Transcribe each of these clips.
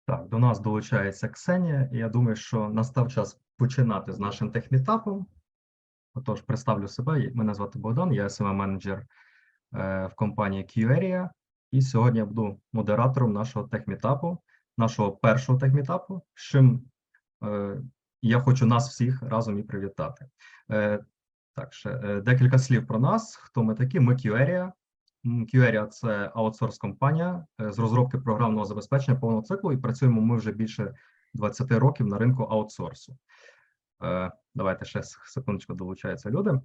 Так, до нас долучається Ксенія, і я думаю, що настав час починати з нашим техмітапом. Отож, представлю себе. Мене звати Богдан, я SMM-менеджер в компанії QArea. І сьогодні я буду модератором нашого техмітапу, нашого першого техмітапу, з чим я хочу нас всіх разом і привітати. Так, ще декілька слів про нас. Хто ми такі? Ми QArea. QArea – це аутсорс-компанія з розробки програмного забезпечення повного циклу, і працюємо ми вже більше 20 років на ринку аутсорсу. Давайте ще секундочку, долучаються люди.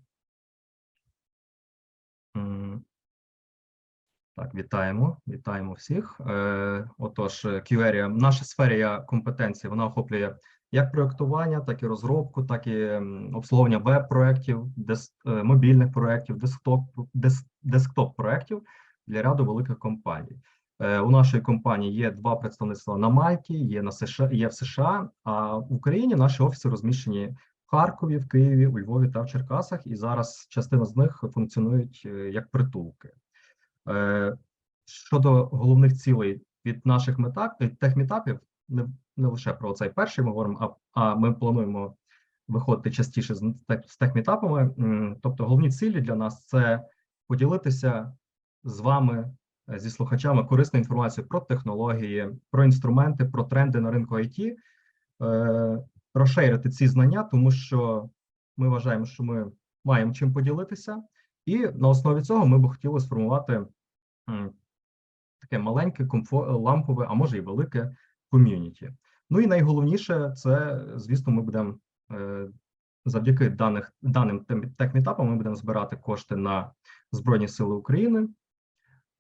Так, вітаємо всіх. Отож, QArea, наша сфера компетенції, вона охоплює як проєктування, так і розробку, так і обслуговування веб-проєктів, мобільних проєктів, десктоп-проєктів для ряду великих компаній. У нашої компанії є 2 представництва на Мальті, є в США, а в Україні наші офіси розміщені в Харкові, в Києві, у Львові та в Черкасах, і зараз частина з них функціонують як притулки. Щодо головних цілей від наших техмітапів, не лише про цей перший ми говоримо, а ми плануємо виходити частіше з техмітапами. Тобто головні цілі для нас – це поділитися з вами, зі слухачами, корисною інформацією про технології, про інструменти, про тренди на ринку IT, розширити ці знання, тому що ми вважаємо, що ми маємо чим поділитися, і на основі цього ми б хотіли сформувати таке маленьке, лампове, а може і велике ком'юніті. Ну і найголовніше, це, звісно, ми будемо завдяки даним техмітапам ми будемо збирати кошти на Збройні Сили України.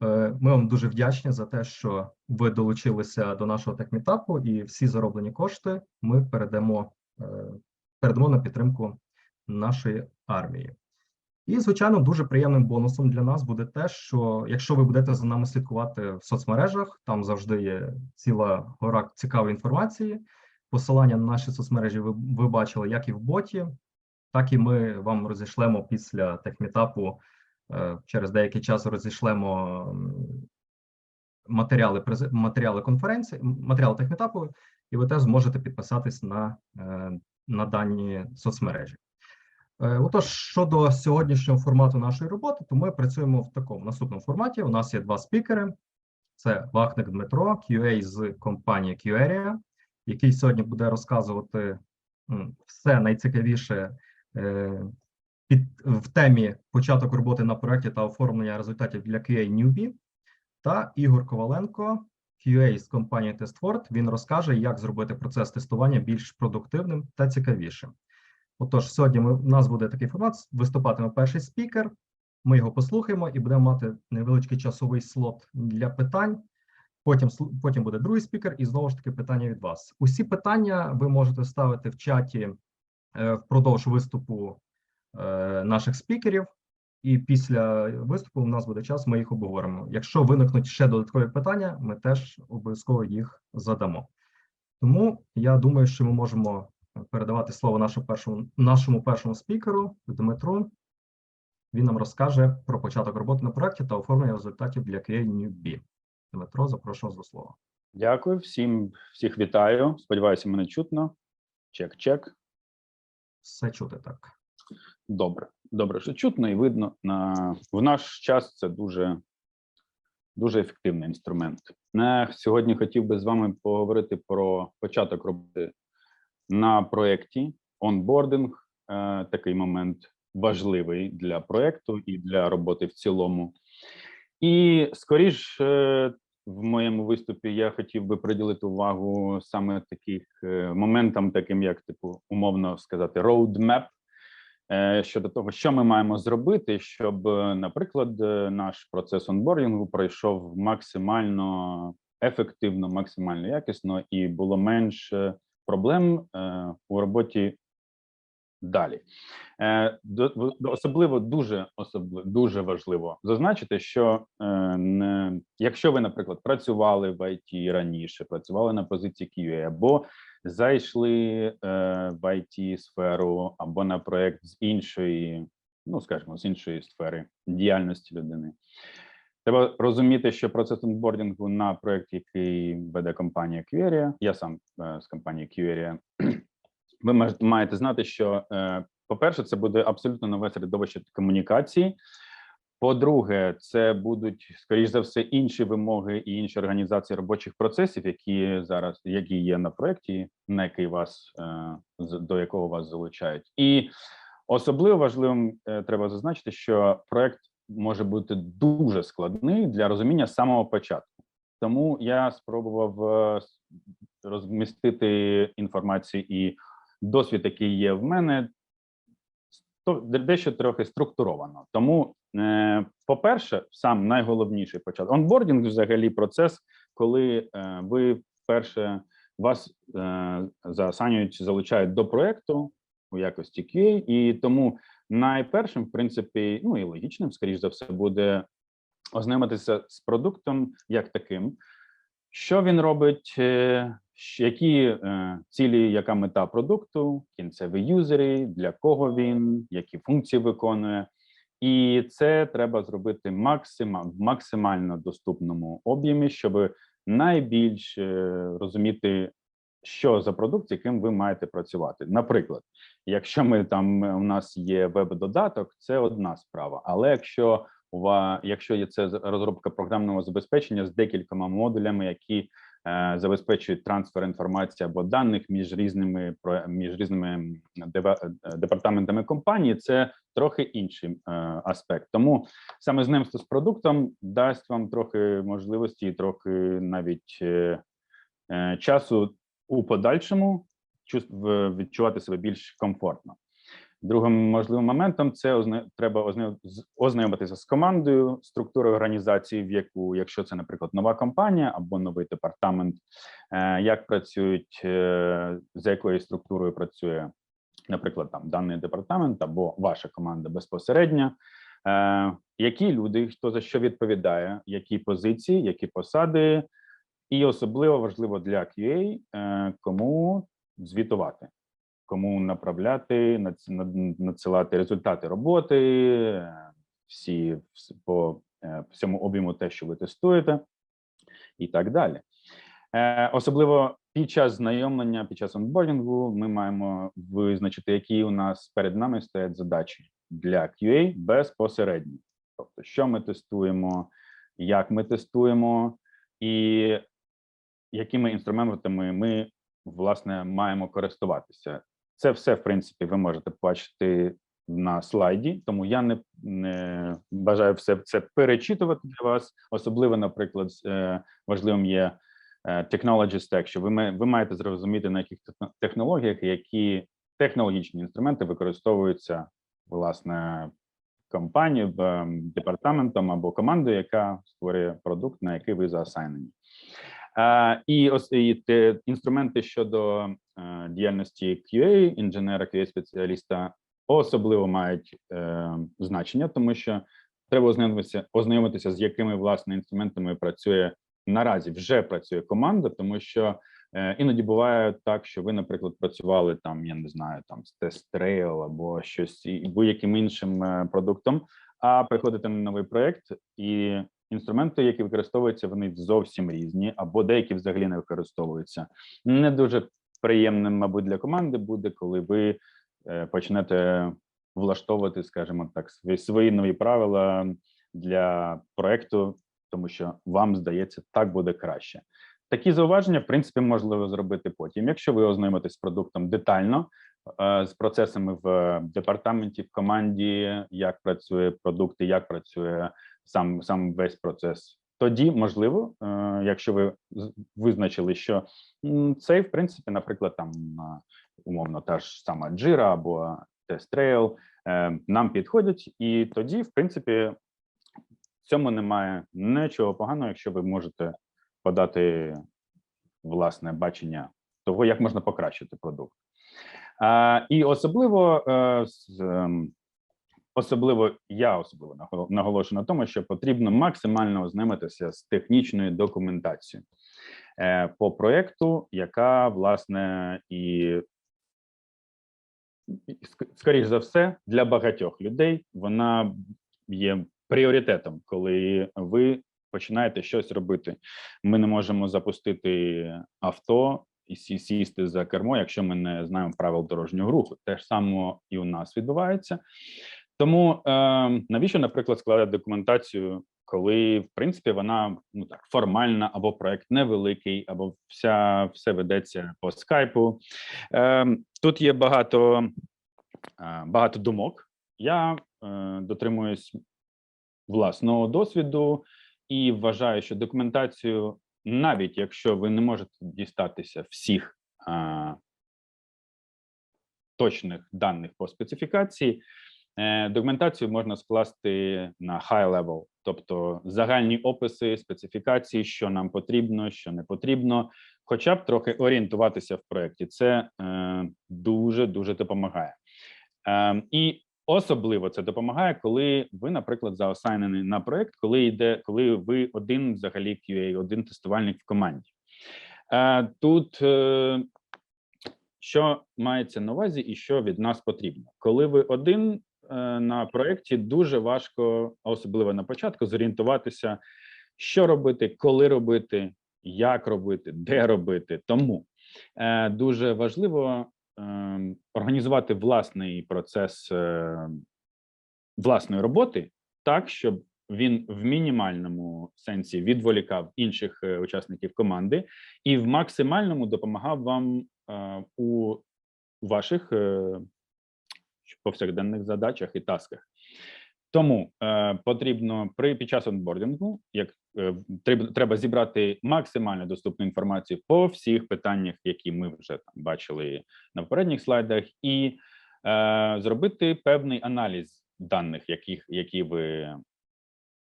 Ми вам дуже вдячні за те, що ви долучилися до нашого техмітапу, і всі зароблені кошти ми передамо на підтримку нашої армії. І, звичайно, дуже приємним бонусом для нас буде те, що якщо ви будете за нами слідкувати в соцмережах, там завжди є ціла гора цікавої інформації. Посилання на наші соцмережі ви бачили як і в боті, так і ми вам розійшлемо після техмітапу, через деякий час розійшлемо матеріали конференції, матеріали техмітапу, і ви теж зможете підписатись на дані соцмережі. Отож, щодо сьогоднішнього формату нашої роботи, то ми працюємо в такому наступному форматі. У нас є 2 спікери. Це Вахник Дмитро, QA з компанії QArea, який сьогодні буде розказувати все найцікавіше в темі початок роботи на проєкті та оформлення результатів для QA Newbie. Та Ігор Коваленко, QA з компанії TestFord, він розкаже, як зробити процес тестування більш продуктивним та цікавішим. Отож, сьогодні у нас буде такий формат, виступатиме перший спікер, ми його послухаємо і будемо мати невеличкий часовий слот для питань. Потім буде другий спікер і знову ж таки питання від вас. Усі питання ви можете ставити в чаті впродовж виступу наших спікерів, і після виступу у нас буде час, ми їх обговоримо. Якщо виникнуть ще додаткові питання, ми теж обов'язково їх задамо. Тому я думаю, що ми можемо передавати слово нашому першому спікеру Дмитру. Він нам розкаже про початок роботи на проєкті та оформлення результатів для QA Newbie. Дмитро, запрошую вас до слова. Дякую, всіх вітаю. Сподіваюся, мене чутно. Чек. Все чути, так. Добре, що чутно і видно. В наш час це дуже ефективний інструмент. Сьогодні хотів би з вами поговорити про початок роботи на проєкті. Онбординг – такий момент важливий для проєкту і для роботи в цілому. І скоріш в моєму виступі я хотів би приділити увагу саме таких моментам, таким як, умовно сказати, roadmap, щодо того, що ми маємо зробити, щоб, наприклад, наш процес онбордингу пройшов максимально ефективно, максимально якісно і було менш проблем у роботі далі. Особливо дуже важливо зазначити, що якщо ви, наприклад, працювали в IT раніше, працювали на позиції QA, або зайшли в IT-сферу, або на проєкт з іншої, з іншої сфери діяльності людини, Треба розуміти, що процес онбордінгу на проєкт, який веде компанія Queria, я сам з компанії Queria, ви маєте знати, що, по-перше, це буде абсолютно нове середовище комунікації. По-друге, це будуть, скоріш за все, інші вимоги і інші організації робочих процесів, які є на проєкті, на який до якого вас залучають. І особливо важливим треба зазначити, що проєкт може бути дуже складний для розуміння з самого початку. Тому я спробував розмістити інформацію і досвід, який є в мене, дещо трохи структуровано. Тому, по-перше, сам найголовніший початок. Онбордінг взагалі процес, коли ви вперше вас залучають до проєкту у якості QA, і тому найпершим, в принципі, ну і логічним, скоріш за все, буде ознайомитися з продуктом як таким, що він робить, які цілі, яка мета продукту, кінцеві юзери, для кого він, які функції виконує. І це треба зробити в максимально доступному об'ємі, щоб найбільш розуміти, що за продукт, з яким ви маєте працювати. Наприклад, якщо у нас є веб-додаток, це одна справа. Але якщо є це розробка програмного забезпечення з декількома модулями, які забезпечують трансфер інформації або даних між різними департаментами компанії, це трохи інший аспект. Тому саме знайомство з продуктом дасть вам трохи можливості і трохи навіть часу у подальшому відчувати себе більш комфортно. Другим можливим моментом це треба ознайомитися з командою, структурою організації, в яку, якщо це, наприклад, нова компанія або новий департамент, як працюють, за якою структурою працює, наприклад, там даний департамент або ваша команда безпосередньо, які люди, хто за що відповідає, які позиції, які посади, і особливо важливо для QA, кому звітувати. Кому направляти, надсилати результати роботи, по всьому об'єму те, що ви тестуєте, і так далі. Особливо під час знайомлення, під час онбордінгу ми маємо визначити, які у нас перед нами стоять задачі для QA безпосередньо. Тобто, що ми тестуємо, як ми тестуємо, і якими інструментами ми, власне, маємо користуватися. Це все, в принципі, ви можете побачити на слайді, тому я не бажаю все це перечитувати для вас. Особливо, наприклад, важливим є technology stack, що ви маєте зрозуміти, на яких технологіях, які технологічні інструменти використовуються, власне, компанією, департаментом або командою, яка створює продукт, на який ви заасайнені. І інструменти щодо діяльності QA, інженера, QA-спеціаліста особливо мають значення, тому що треба ознайомитися, з якими, власне, інструментами вже працює команда, тому що іноді буває так, що ви, наприклад, працювали там, я не знаю, там з TestRail або щось будь-яким іншим продуктом, а приходите на новий проєкт, і інструменти, які використовуються, вони зовсім різні, або деякі взагалі не використовуються. Не дуже приємним, мабуть, для команди буде, коли ви почнете влаштовувати, скажімо так, свої нові правила для проєкту, тому що вам здається, так буде краще. Такі зауваження, в принципі, можливо зробити потім. Якщо ви ознайомитесь з продуктом детально, з процесами в департаменті, в команді, як працює продукт і як працює сам весь процес, тоді, можливо, якщо ви визначили, що цей, в принципі, наприклад, там, умовно, та ж сама Jira або TestRail нам підходять, і тоді, в принципі, в цьому немає нічого поганого, якщо ви можете подати власне бачення того, як можна покращити продукт. І особливо я наголошую на тому, що потрібно максимально ознайомитися з технічною документацією по проєкту, яка, власне, і, скоріш за все, для багатьох людей вона є пріоритетом, коли ви починаєте щось робити. Ми не можемо запустити авто і сісти за кермо, якщо ми не знаємо правил дорожнього руху. Те ж саме і у нас відбувається. Тому навіщо, наприклад, складати документацію, коли, в принципі, вона формальна, або проект невеликий, або все ведеться по скайпу. Тут є багато думок. Я дотримуюсь власного досвіду і вважаю, що документацію, навіть якщо ви не можете дістатися всіх точних даних по специфікації, документацію можна скласти на high level, тобто загальні описи, специфікації, що нам потрібно, що не потрібно, хоча б трохи орієнтуватися в проєкті. Це дуже допомагає. І особливо це допомагає, коли ви, наприклад, заосайнені на проєкт, коли ви один взагалі QA, один тестувальник в команді. Тут що мається на увазі і що від нас потрібно? Коли ви один на проєкті, дуже важко, особливо на початку, зорієнтуватися, що робити, коли робити, як робити, де робити. Тому дуже важливо організувати власний процес власної роботи так, щоб він в мінімальному сенсі відволікав інших учасників команди і в максимальному допомагав вам у ваших повсякденних задачах і тасках. Тому потрібно під час онбордингу, треба зібрати максимально доступну інформацію по всіх питаннях, які ми вже там бачили на попередніх слайдах, і зробити певний аналіз даних, які ви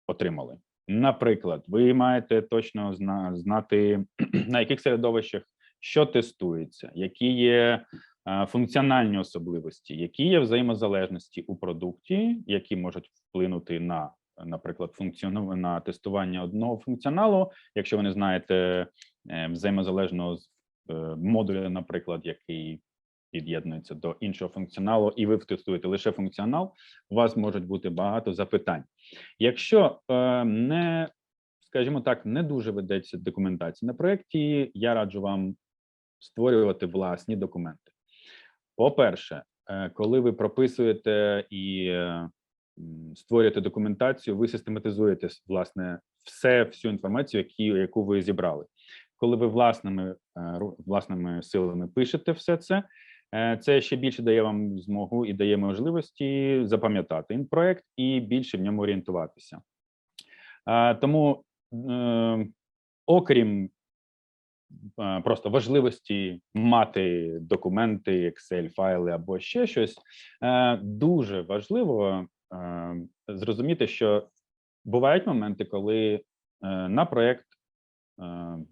отримали. Наприклад, ви маєте точно знати, на яких середовищах що тестується, які є функціональні особливості, які є взаємозалежності у продукті, які можуть вплинути на, наприклад, на тестування одного функціоналу, якщо ви не знаєте взаємозалежного модуля, наприклад, який під'єднується до іншого функціоналу, і ви тестуєте лише функціонал, у вас можуть бути багато запитань. Якщо скажімо так, не дуже ведеться документація на проєкті, я раджу вам створювати власні документи. По-перше, коли ви прописуєте і створюєте документацію, ви систематизуєте, власне, всю інформацію, яку ви зібрали. Коли ви власними силами пишете все це, це ще більше дає вам змогу і дає можливості запам'ятати проєкт і більше в ньому орієнтуватися. Тому, окрім просто важливості мати документи, Excel-файли або ще щось, дуже важливо зрозуміти, що бувають моменти, коли на проєкт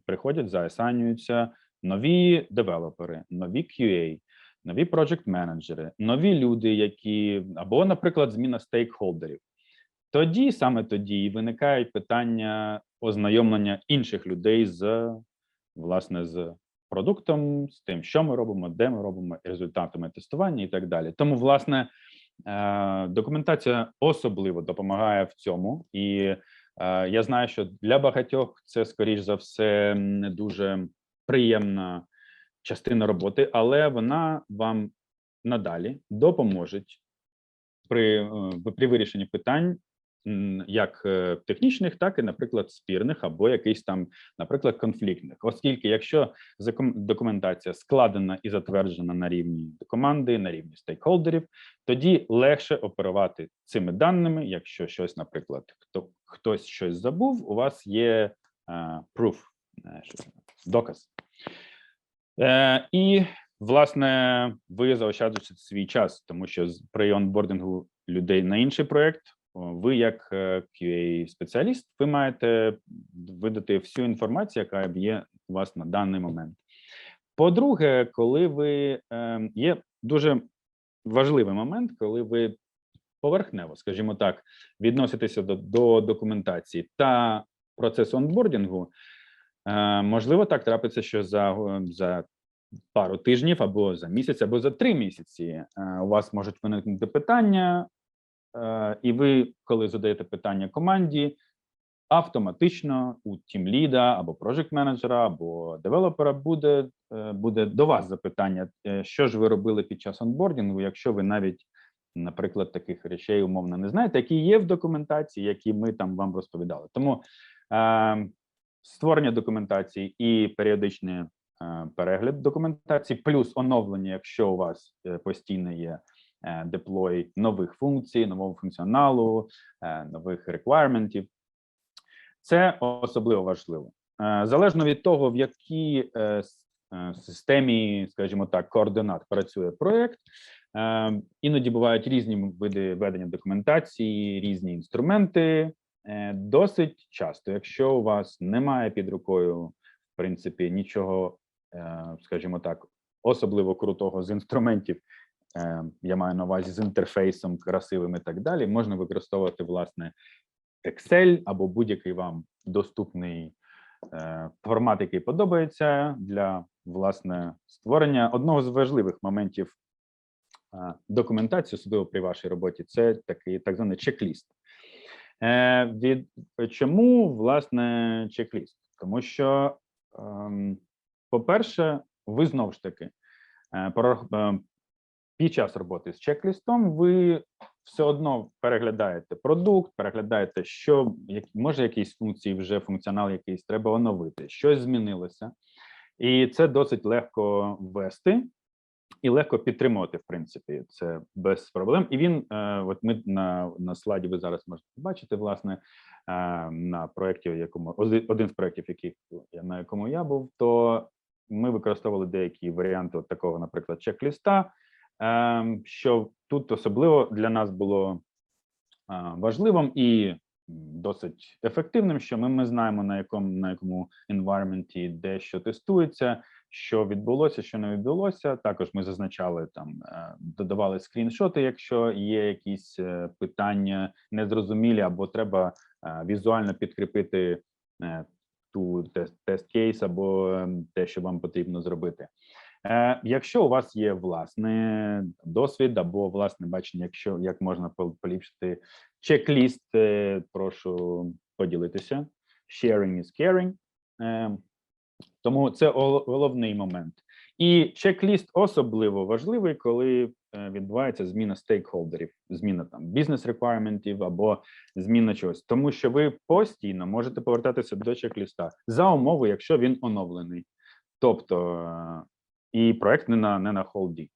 приходять, заасайнюються нові девелопери, нові QA, нові проджект-менеджери, нові люди, або, наприклад, зміна стейкхолдерів. Саме тоді виникають питання ознайомлення інших людей з продуктом, з тим, що ми робимо, де ми робимо, результатами тестування і так далі. Тому, власне, документація особливо допомагає в цьому. І я знаю, що для багатьох це, скоріш за все, не дуже приємна частина роботи, але вона вам надалі допоможе при вирішенні питань, як технічних, так і, наприклад, спірних або якийсь там, наприклад, конфліктних. Оскільки, якщо документація складена і затверджена на рівні команди, на рівні стейкхолдерів, тоді легше оперувати цими даними. Якщо щось, наприклад, хтось щось забув, у вас є proof, доказ. І, власне, ви заощаджуєте свій час, тому що при онбордингу людей на інший проєкт, ви, як QA-спеціаліст, ви маєте видати всю інформацію, яка є у вас на даний момент. По-друге, є дуже важливий момент, коли ви поверхнево, скажімо так, відноситеся до документації та процесу онбордингу, можливо, так трапиться, що за пару тижнів, або за місяць, або за 3 місяці у вас можуть виникнути питання, і ви, коли задаєте питання команді, автоматично у тімліда або проджект-менеджера, або девелопера буде до вас запитання, що ж ви робили під час онбордінгу, якщо ви навіть, наприклад, таких речей умовно не знаєте, які є в документації, які ми там вам розповідали. Тому створення документації і періодичний перегляд документації, плюс оновлення, якщо у вас постійно є деплой нових функцій, нового функціоналу, нових реквайрментів. Це особливо важливо. Залежно від того, в якій системі, скажімо так, координат працює проєкт, іноді бувають різні види ведення документації, різні інструменти. Досить часто, якщо у вас немає під рукою, в принципі, нічого, скажімо так, особливо крутого з інструментів, я маю на увазі з інтерфейсом красивим і так далі, можна використовувати, власне, Excel або будь-який вам доступний формат, який подобається для, власне, створення одного з важливих моментів документації, особливо при вашій роботі, це такий так званий чек-ліст. Чому, власне, чек-ліст? Тому що, по-перше, ви знову ж таки під час роботи з чек-лістом ви все одно переглядаєте продукт, переглядаєте, що може якісь функції, вже функціонал якийсь треба оновити, щось змінилося. І це досить легко ввести і легко підтримувати, в принципі, це без проблем. І він, от ми на слайді ви зараз можете побачити, власне, на проєкті, один з проєктів, на якому я був, то ми використовували деякі варіанти от такого, наприклад, чек-ліста, що тут особливо для нас було важливим і досить ефективним, що ми знаємо, на якому environment де що тестується, що відбулося, що не відбулося. Також ми зазначали там, додавали скріншоти, якщо є якісь питання незрозумілі, або треба візуально підкріпити ту тест-кейс або те, що вам потрібно зробити. Якщо у вас є власний досвід або власне бачення, як можна поліпшити чек-ліст, прошу поділитися. Sharing is caring. Тому це головний момент. І чек-ліст особливо важливий, коли відбувається зміна стейкхолдерів, зміна там бізнес-реквайрментів або зміна чогось. Тому що ви постійно можете повертатися до чек-ліста за умови, якщо він оновлений. Тобто і проект не на холді.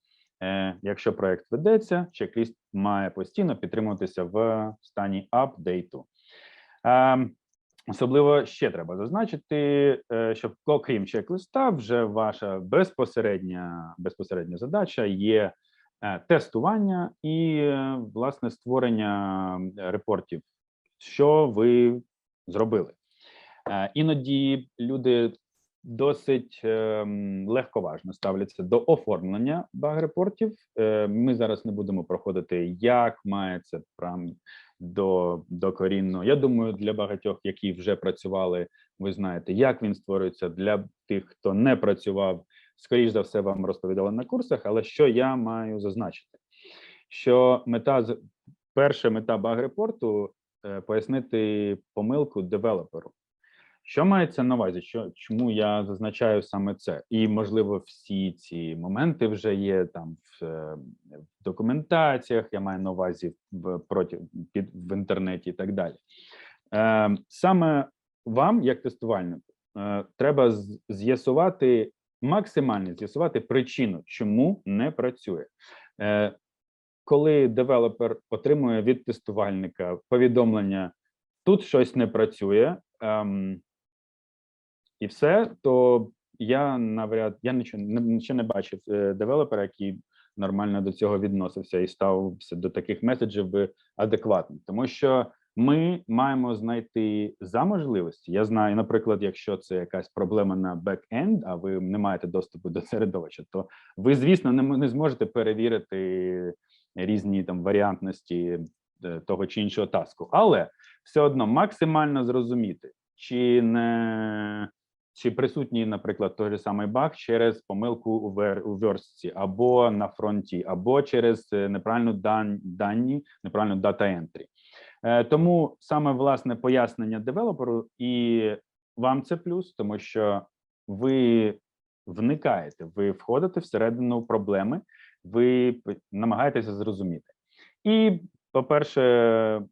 Якщо проект ведеться, чек-ліст має постійно підтримуватися в стані апдейту. Особливо ще треба зазначити, що окрім чек-листа, вже ваша безпосередня задача є тестування і, власне, створення репортів, що ви зробили. Іноді люди досить легковажно ставляться до оформлення баг-репортів. Ми зараз не будемо проходити, як має це докорінно. Я думаю, для багатьох, які вже працювали, ви знаєте, як він створюється. Для тих, хто не працював, скоріш за все, вам розповідали на курсах, але що я маю зазначити? Що перша мета баг-репорту – пояснити помилку девелоперу. Що мається на увазі? Чому я зазначаю саме це? І, можливо, всі ці моменти вже є там в документаціях, я маю на увазі в інтернеті і так далі. Саме вам, як тестувальнику, треба максимально з'ясувати причину, чому не працює. Коли девелопер отримує від тестувальника повідомлення, тут щось не працює, і все, то я ще не бачив девелопера, який нормально до цього відносився і ставився до таких меседжів адекватно. Тому що ми маємо знайти за можливості. Я знаю, наприклад, якщо це якась проблема на бек-енд, а ви не маєте доступу до середовища, то ви, звісно, не зможете перевірити різні там варіантності того чи іншого таску. Але все одно максимально зрозуміти, чи не чи присутній, наприклад, той же самий баг через помилку у верстці, або на фронті, або через неправильну неправильну дата ентрі. Тому саме власне пояснення девелоперу, і вам це плюс, тому що ви вникаєте, ви входите всередину проблеми, ви намагаєтеся зрозуміти. І, по-перше,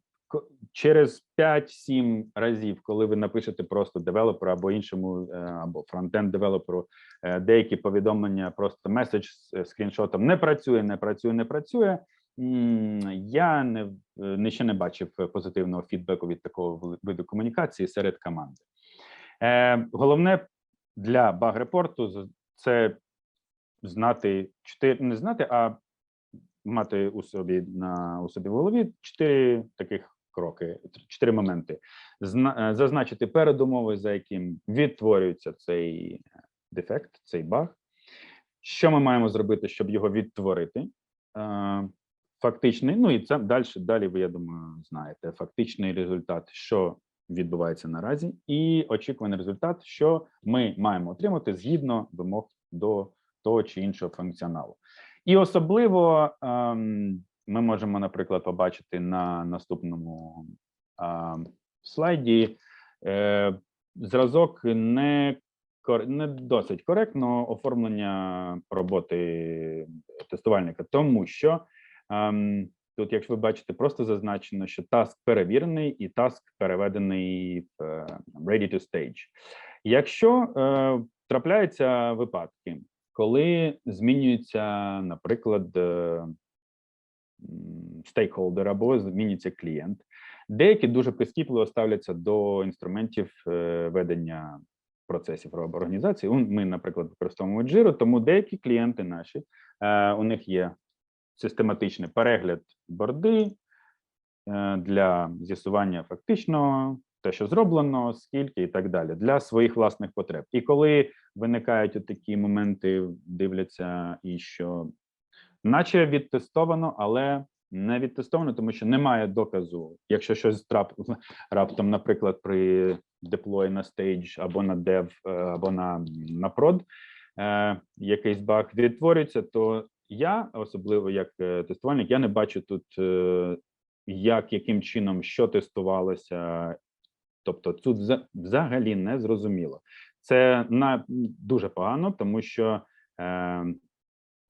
через 5-7 разів, коли ви напишете просто девелоперу або іншому, або фронтенд девелоперу деякі повідомлення, просто меседж з скріншотом не працює, я ще не бачив позитивного фідбеку від такого виду комунікації серед команди. Головне для баг-репорту це знати, не знати, а мати у собі в голові 4 таких кроки, 4 моменти. Зазначити передумови, за яким відтворюється цей дефект, цей баг. Що ми маємо зробити, щоб його відтворити? Фактичний, ну і це далі ви, я думаю, знаєте, фактичний результат, що відбувається наразі, і очікуваний результат, що ми маємо отримати згідно вимог до того чи іншого функціоналу. І особливо ми можемо, наприклад, побачити на наступному слайді зразок не досить коректно оформлення роботи тестувальника, тому що тут, якщо ви бачите, просто зазначено, що таск перевірений і таск переведений в ready to stage. Якщо трапляються випадки, коли змінюється, наприклад, стейкхолдер або змінюється клієнт, деякі дуже прискіпливо ставляться до інструментів ведення процесів організації. Ми, наприклад, використовуємо Jira, тому деякі клієнти наші, у них є систематичний перегляд борди для з'ясування фактично те, що зроблено, скільки і так далі, для своїх власних потреб. І коли виникають такі моменти, дивляться, і що наче відтестовано, але не відтестовано, тому що немає доказу. Якщо щось раптом, наприклад, при деплої на стейдж або на дев, або на прод, якийсь баг відтворюється, то я, особливо як тестувальник, я не бачу тут, яким чином, що тестувалося. Тобто тут взагалі не зрозуміло. Це дуже погано, тому що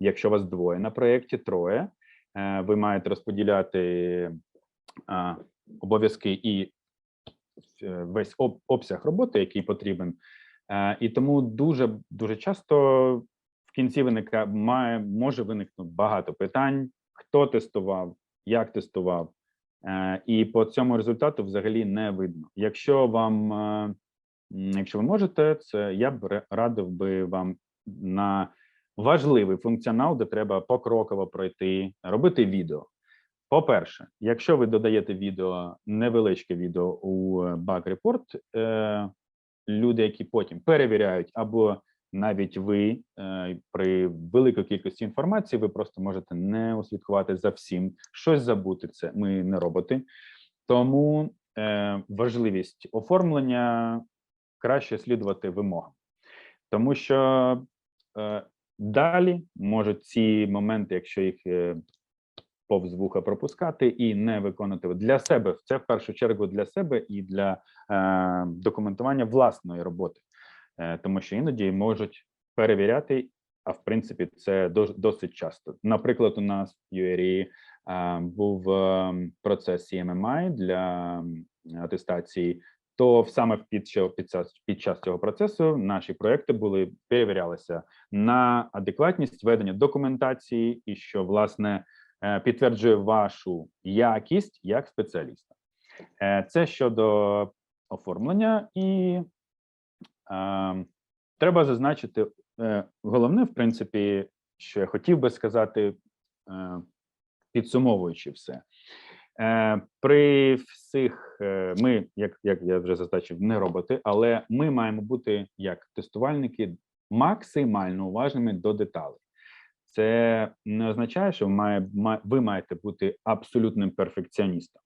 якщо вас двоє на проєкті, троє, ви маєте розподіляти обов'язки і весь обсяг роботи, який потрібен. І тому дуже часто в кінці може виникнути багато питань, хто тестував, як тестував. І по цьому результату взагалі не видно. Якщо ви можете, я б радив би вам на важливий функціонал, де треба покроково пройти, робити відео. По-перше, якщо ви додаєте відео, невеличке відео у баг-репорт, люди, які потім перевіряють, або навіть ви при великій кількості інформації, ви просто можете не услідкувати за всім, щось забути, це ми не роботи. Тому важливість оформлення краще слідувати вимогам. Тому що далі можуть ці моменти, якщо їх повз вуха пропускати і не виконати для себе, це в першу чергу для себе і для документування власної роботи. Тому що іноді можуть перевіряти, а в принципі це досить часто. Наприклад, у нас в URE був процес CMMI для атестації, то саме під час цього процесу наші проекти перевірялися на адекватність ведення документації і що, власне, підтверджує вашу якість як спеціаліста. Це щодо оформлення, і треба зазначити головне, в принципі, що я хотів би сказати, підсумовуючи все. При всіх, ми, як я вже зазначив, не роботи, але ми маємо бути, як тестувальники, максимально уважними до деталей. Це не означає, що ви маєте бути абсолютним перфекціоністом.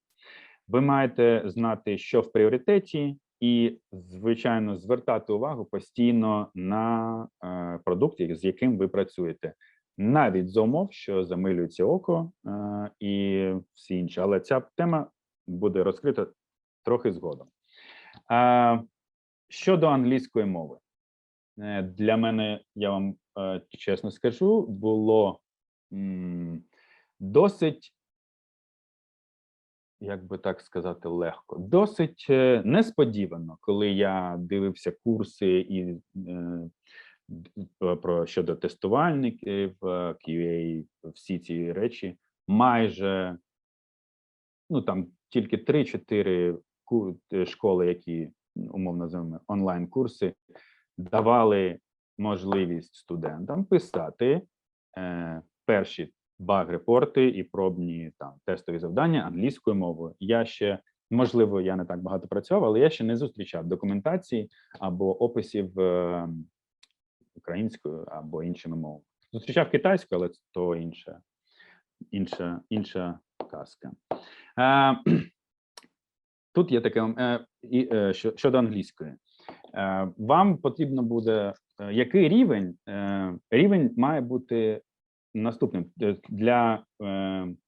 Ви маєте знати, що в пріоритеті, і, звичайно, звертати увагу постійно на продукт, з яким ви працюєте. Навіть за умов, що замилюється око і всі інші. Але ця тема буде розкрита трохи згодом. Щодо англійської мови. Для мене, я вам чесно скажу, було досить, як би так сказати, легко, досить несподівано, коли я дивився курси і щодо тестувальників, QA, всі ці речі, майже, ну там тільки 3-4 школи, які умовно називаємо онлайн-курси, давали можливість студентам писати перші баг-репорти і пробні там тестові завдання англійською мовою. Я ще, можливо, я не так багато працював, але я ще не зустрічав документації або описів українською або іншими мовами. Зустрічав китайською, але то інша казка. Тут є таке, щодо англійської. Вам потрібно буде, який рівень? Рівень має бути наступним. Для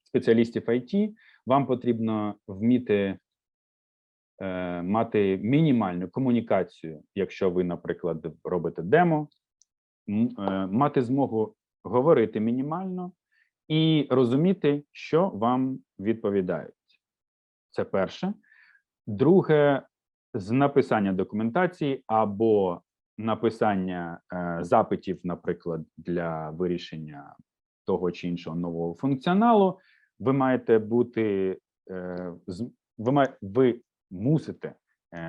спеціалістів IT вам потрібно вміти мати мінімальну комунікацію, якщо ви, наприклад, робите демо, мати змогу говорити мінімально і розуміти, що вам відповідають. Це перше. Друге, з написання документації або написання запитів, наприклад, для вирішення того чи іншого нового функціоналу, ви маєте бути, ви мусите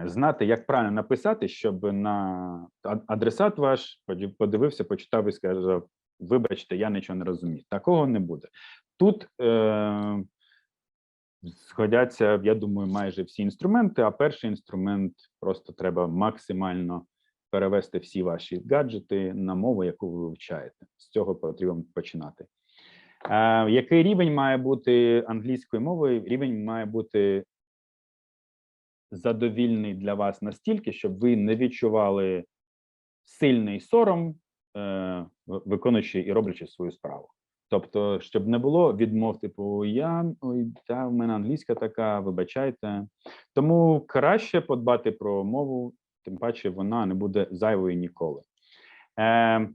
знати, як правильно написати, щоб на адресат ваш подивився, почитав і сказав: вибачте, я нічого не розумію. Такого не буде. Тут сходяться, я думаю, майже всі інструменти, а перший інструмент – просто треба максимально перевести всі ваші гаджети на мову, яку ви вивчаєте. З цього потрібно починати. Який рівень має бути англійською мовою? Рівень має бути задовільний для вас настільки, щоб ви не відчували сильний сором, виконуючи і роблячи свою справу. Тобто, щоб не було відмов, типу, в мене англійська така, вибачайте. Тому краще подбати про мову, тим паче вона не буде зайвою ніколи.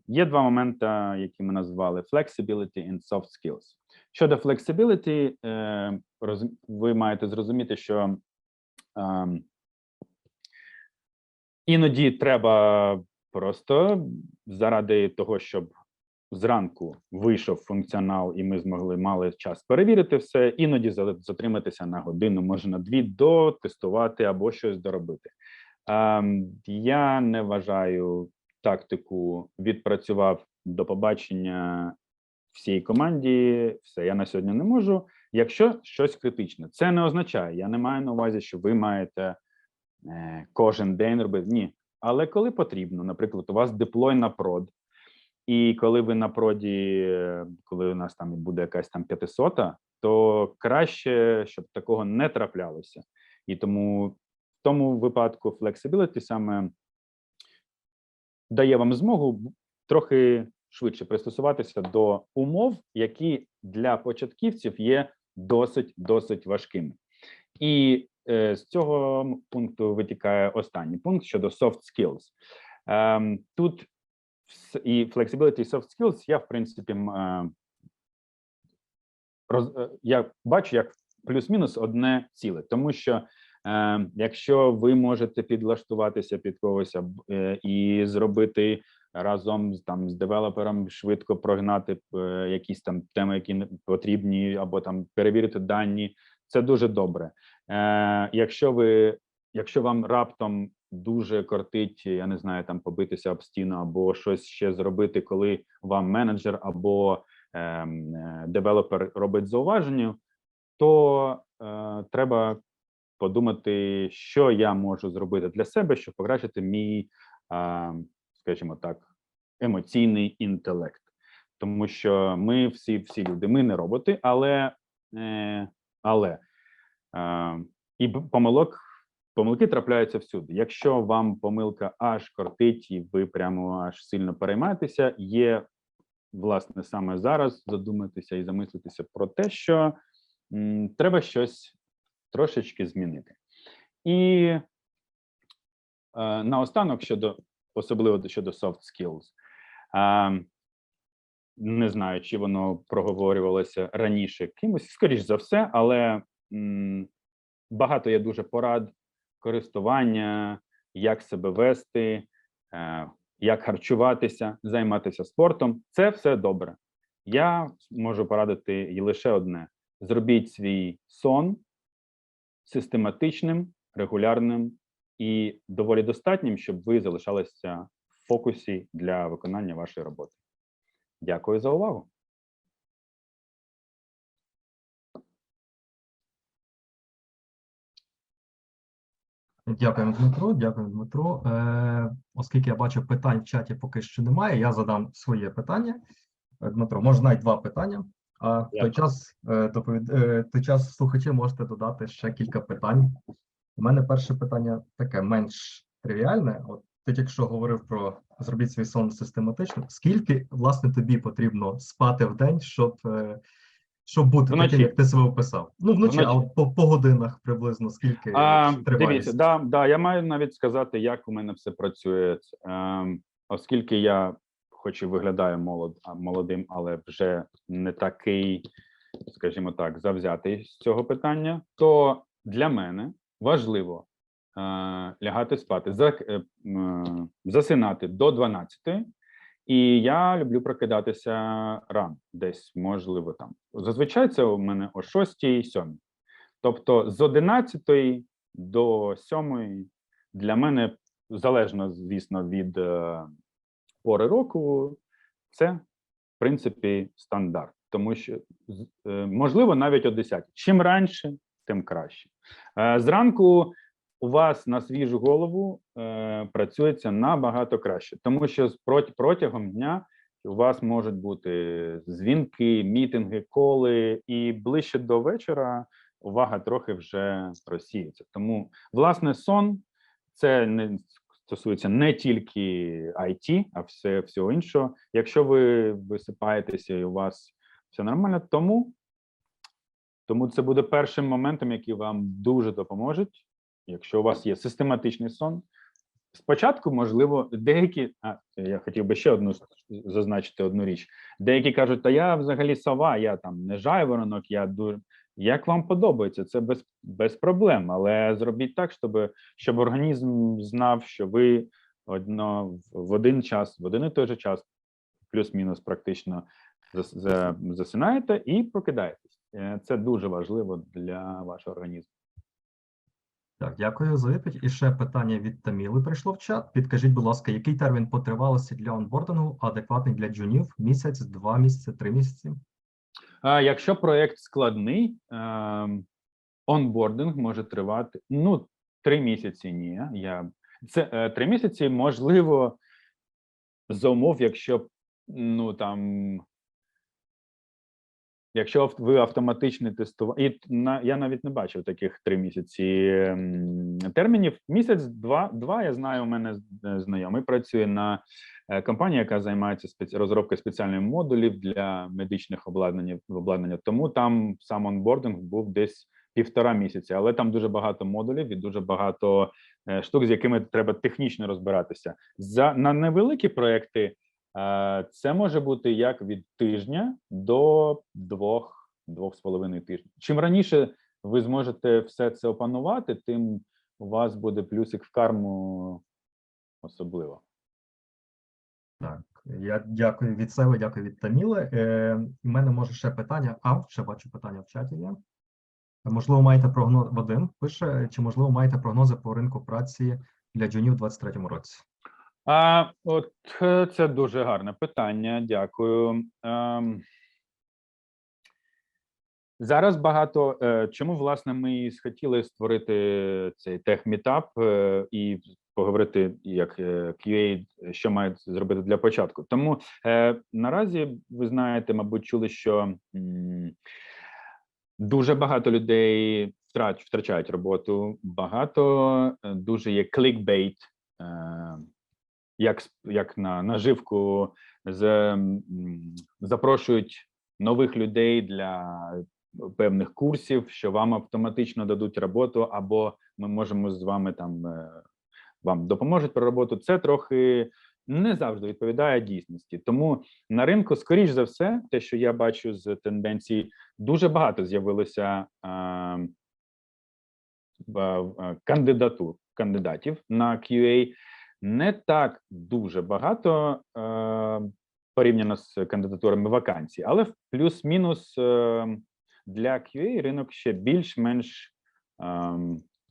Є два моменти, які ми назвали flexibility and soft skills. Щодо flexibility, ви маєте зрозуміти, що іноді треба просто заради того, щоб зранку вийшов функціонал і ми мали час перевірити все, іноді затриматися на годину, може на 2, дотестувати або щось доробити. Я не вважаю тактику «відпрацював, до побачення всій команді, все, я на сьогодні не можу». Якщо щось критичне, це не означає, я не маю на увазі, що ви маєте кожен день робити, ні. Але коли потрібно, наприклад, у вас деплой на прод, і коли ви на проді, коли у нас там буде якась там 500-та, то краще, щоб такого не траплялося. І тому в тому випадку flexibility саме дає вам змогу трохи швидше пристосуватися до умов, які для початківців є досить важкими. І з цього пункту витікає останній пункт щодо soft skills. Тут і flexibility, і soft skills я, в принципі, я бачу як плюс-мінус одне ціле. Тому що якщо ви можете підлаштуватися під когось і зробити разом з девелопером, швидко прогнати якісь там теми, які не потрібні, або там перевірити дані, це дуже добре. Якщо вам раптом дуже кортить, я не знаю, там побитися об стіну або щось ще зробити, коли вам менеджер або девелопер робить зауваження, то треба подумати, що я можу зробити для себе, щоб покращити мій, скажімо так, емоційний інтелект. Тому що ми всі люди, ми не роботи, але і помилок помилки трапляються всюди. Якщо вам помилка аж кортить і ви прямо аж сильно переймаєтеся, є, власне, саме зараз задуматися і замислитися про те, що треба щось трошечки змінити. І наостанок, особливо щодо soft skills, не знаю, чи воно проговорювалося раніше кимось, скоріш за все, але багато є дуже порад користування, як себе вести, як харчуватися, займатися спортом. Це все добре. Я можу порадити і лише одне: зробіть свій сон систематичним, регулярним і доволі достатнім, щоб ви залишалися в фокусі для виконання вашої роботи. Дякую за увагу. Дякуємо, Дмитро. Дякуємо, Дмитро. Оскільки я бачу, питань в чаті поки що немає, я задам своє питання. Дмитро, може навіть два питання. А в той час слухачі можете додати ще кілька питань. У мене перше питання таке менш тривіальне. От ти тільки що говорив про зробіть свій сон систематично. Скільки, власне, тобі потрібно спати в день, щоб бути Вночі. таким, як ти себе описав? Ну, вночі, а от по годинах приблизно скільки тривалість? Дивіться, я маю навіть сказати, як у мене все працює. Оскільки я, хоч і виглядаю молодим, але вже не такий, скажімо так, завзятий з цього питання, то для мене важливо лягати спати, засинати до 12, і я люблю прокидатися рано, десь, можливо, там. Зазвичай це у мене о 6-7. Тобто з 11 до 7 для мене, залежно, звісно, від пори року, це, в принципі, стандарт. Тому що, можливо, навіть о 10. Чим раніше, тим краще. Зранку у вас на свіжу голову працюється набагато краще, тому що протягом дня у вас можуть бути дзвінки, мітинги, коли, і ближче до вечора увага трохи вже розсіється. Тому, власне, сон – це не стосується не тільки IT, а всього іншого. Якщо ви висипаєтеся і у вас все нормально, тому це буде першим моментом, який вам дуже допоможе. Якщо у вас є систематичний сон, спочатку, можливо, я хотів би ще зазначити одну річ. Деякі кажуть, та я взагалі сова, я там не жайворонок, як вам подобається, це без проблем, але зробіть так, щоб організм знав, що ви в один і той же час, плюс-мінус практично засинаєте і прокидаєтесь. Це дуже важливо для вашого організму. Так, дякую за відповідь. І ще питання від Таміли прийшло в чат. Підкажіть, будь ласка, який термін по тривалості для онбордингу адекватний для джунів? Місяць, 2 місяці, 3 місяці? Якщо проєкт складний, онбординг може тривати, 3 місяці ні. 3 місяці, можливо, за умов, якщо ви автоматичне тестування, я навіть не бачив таких 3 місяці термінів. Місяць-два, я знаю, у мене знайомий працює на компанії, яка займається розробкою спеціальних модулів для медичних обладнання. Тому там сам онбординг був десь 1,5 місяця, але там дуже багато модулів і дуже багато штук, з якими треба технічно розбиратися. На невеликі проекти це може бути як від тижня до 2-2,5 тижнів. Чим раніше ви зможете все це опанувати, тим у вас буде плюсик в карму особливо. Так, я дякую від себе, дякую від Таміли. У мене може ще питання. Ще бачу питання в чаті є. Можливо, маєте прогноз, Вадим пише, чи можливо маєте прогнози по ринку праці для джунів у 2023 році? От це дуже гарне питання, дякую. Зараз багато, чому, власне, ми схотіли створити цей тех-мітап і поговорити як QA, що мають зробити для початку. Тому наразі, ви знаєте, мабуть, чули, що дуже багато людей втрачають роботу. Багато дуже є клікбейт, як на наживку запрошують нових людей для певних курсів, що вам автоматично дадуть роботу, або ми можемо з вами там вам допоможуть про роботу. Це трохи не завжди відповідає дійсності. Тому на ринку, скоріш за все, те, що я бачу з тенденцій, дуже багато з'явилося кандидатів на QA. Не так дуже багато порівняно з кандидатурами вакансій, але плюс-мінус для QA ринок ще більш-менш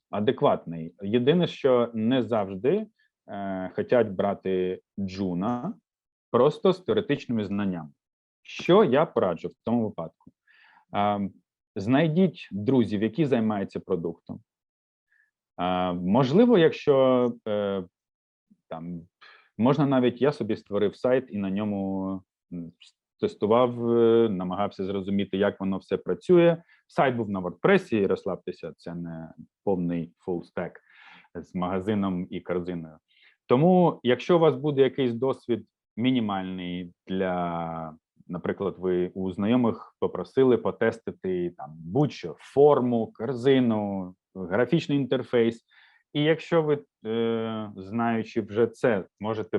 адекватний. Єдине, що не завжди хочуть брати джуна просто з теоретичними знаннями. Що я пораджу в тому випадку? Знайдіть друзів, які займаються продуктом. Можливо, якщо там можна навіть, я собі створив сайт і на ньому тестував, намагався зрозуміти, як воно все працює. Сайт був на WordPress, розслабтеся, це не повний full stack з магазином і корзиною. Тому, якщо у вас буде якийсь досвід мінімальний для, наприклад, ви у знайомих попросили потестити там будь-що, форму, корзину, графічний інтерфейс, і якщо ви, знаючи вже це, можете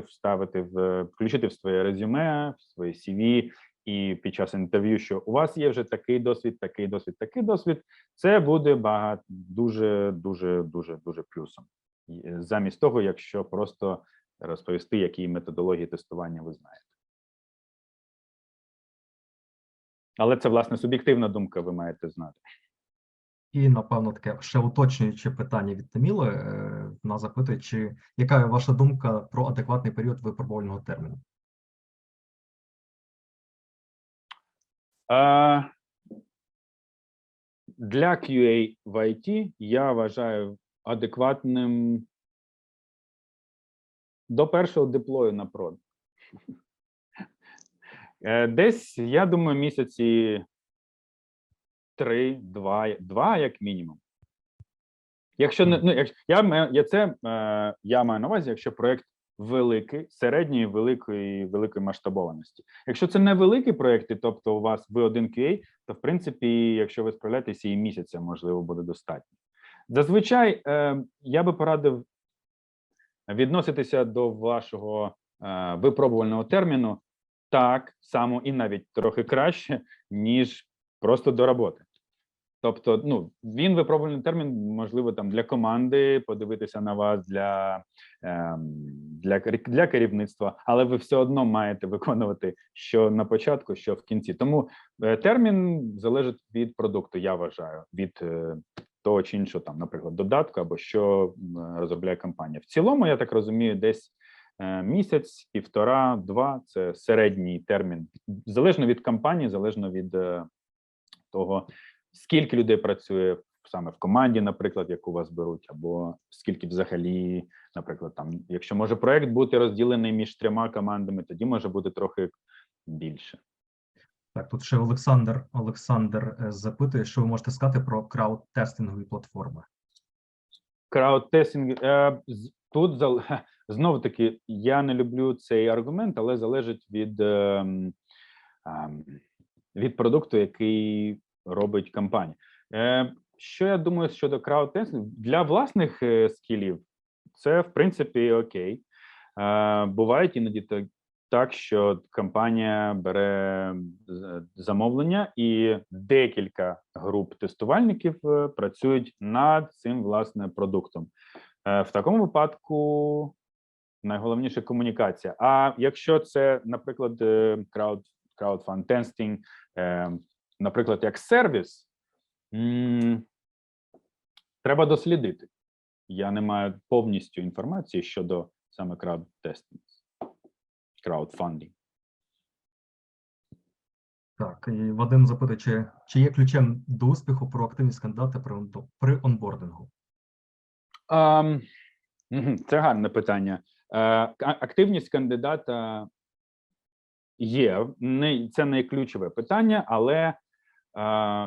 включити в своє резюме, в своє CV і під час інтерв'ю, що у вас є вже такий досвід, такий досвід, такий досвід, це буде дуже плюсом. Замість того, якщо просто розповісти, які методології тестування ви знаєте. Але це, власне, суб'єктивна думка, ви маєте знати. І, напевно, таке ще уточнююче питання від Таміли. Вона запитує, яка ваша думка про адекватний період випробувального терміну? Для QA в IT я вважаю адекватним до першого деплою на прод. Десь, я думаю, місяці 3-2 як мінімум. Якщо не, ну, я маю на увазі, якщо проєкт великий, середньої, великої масштабованості. Якщо це невеликі проєкти, тобто ви один QA, то, в принципі, якщо ви справляєтеся, і місяця, можливо, буде достатньо. Зазвичай, я би порадив відноситися до вашого випробувального терміну так само і навіть трохи краще, ніж просто до роботи. Тобто, він випробувальний термін, можливо, там для команди, подивитися на вас, для керівництва, але ви все одно маєте виконувати що на початку, що в кінці. Тому термін залежить від продукту, я вважаю, від того чи іншого, там, наприклад, додатку або що розробляє компанія. В цілому, я так розумію, десь місяць, півтора, 2 – це середній термін. Залежно від компанії, залежно від того, скільки людей працює саме в команді, наприклад, яку вас беруть, або скільки взагалі, наприклад, там, якщо може проект бути розділений між 3 командами, тоді може бути трохи більше. Так, тут ще Олександр запитує, що ви можете сказати про крауд-тестингові платформи. Крауд-тестинг, тут знову-таки, я не люблю цей аргумент, але залежить від продукту, який робить компанія. Що я думаю щодо крауд-тестингу? Для власних скілів це, в принципі, окей. Бувають іноді так, що компанія бере замовлення і декілька груп тестувальників працюють над цим, власне, продуктом. В такому випадку найголовніше комунікація. А якщо це, наприклад, crowdfund testing, наприклад, як сервіс, треба дослідити. Я не маю повністю інформації щодо саме краудфандинг. Так, і Вадим запитує, чи є ключем до успіху проактивність кандидата при онбордингу? Це гарне питання. Активність кандидата є, це не ключове питання, але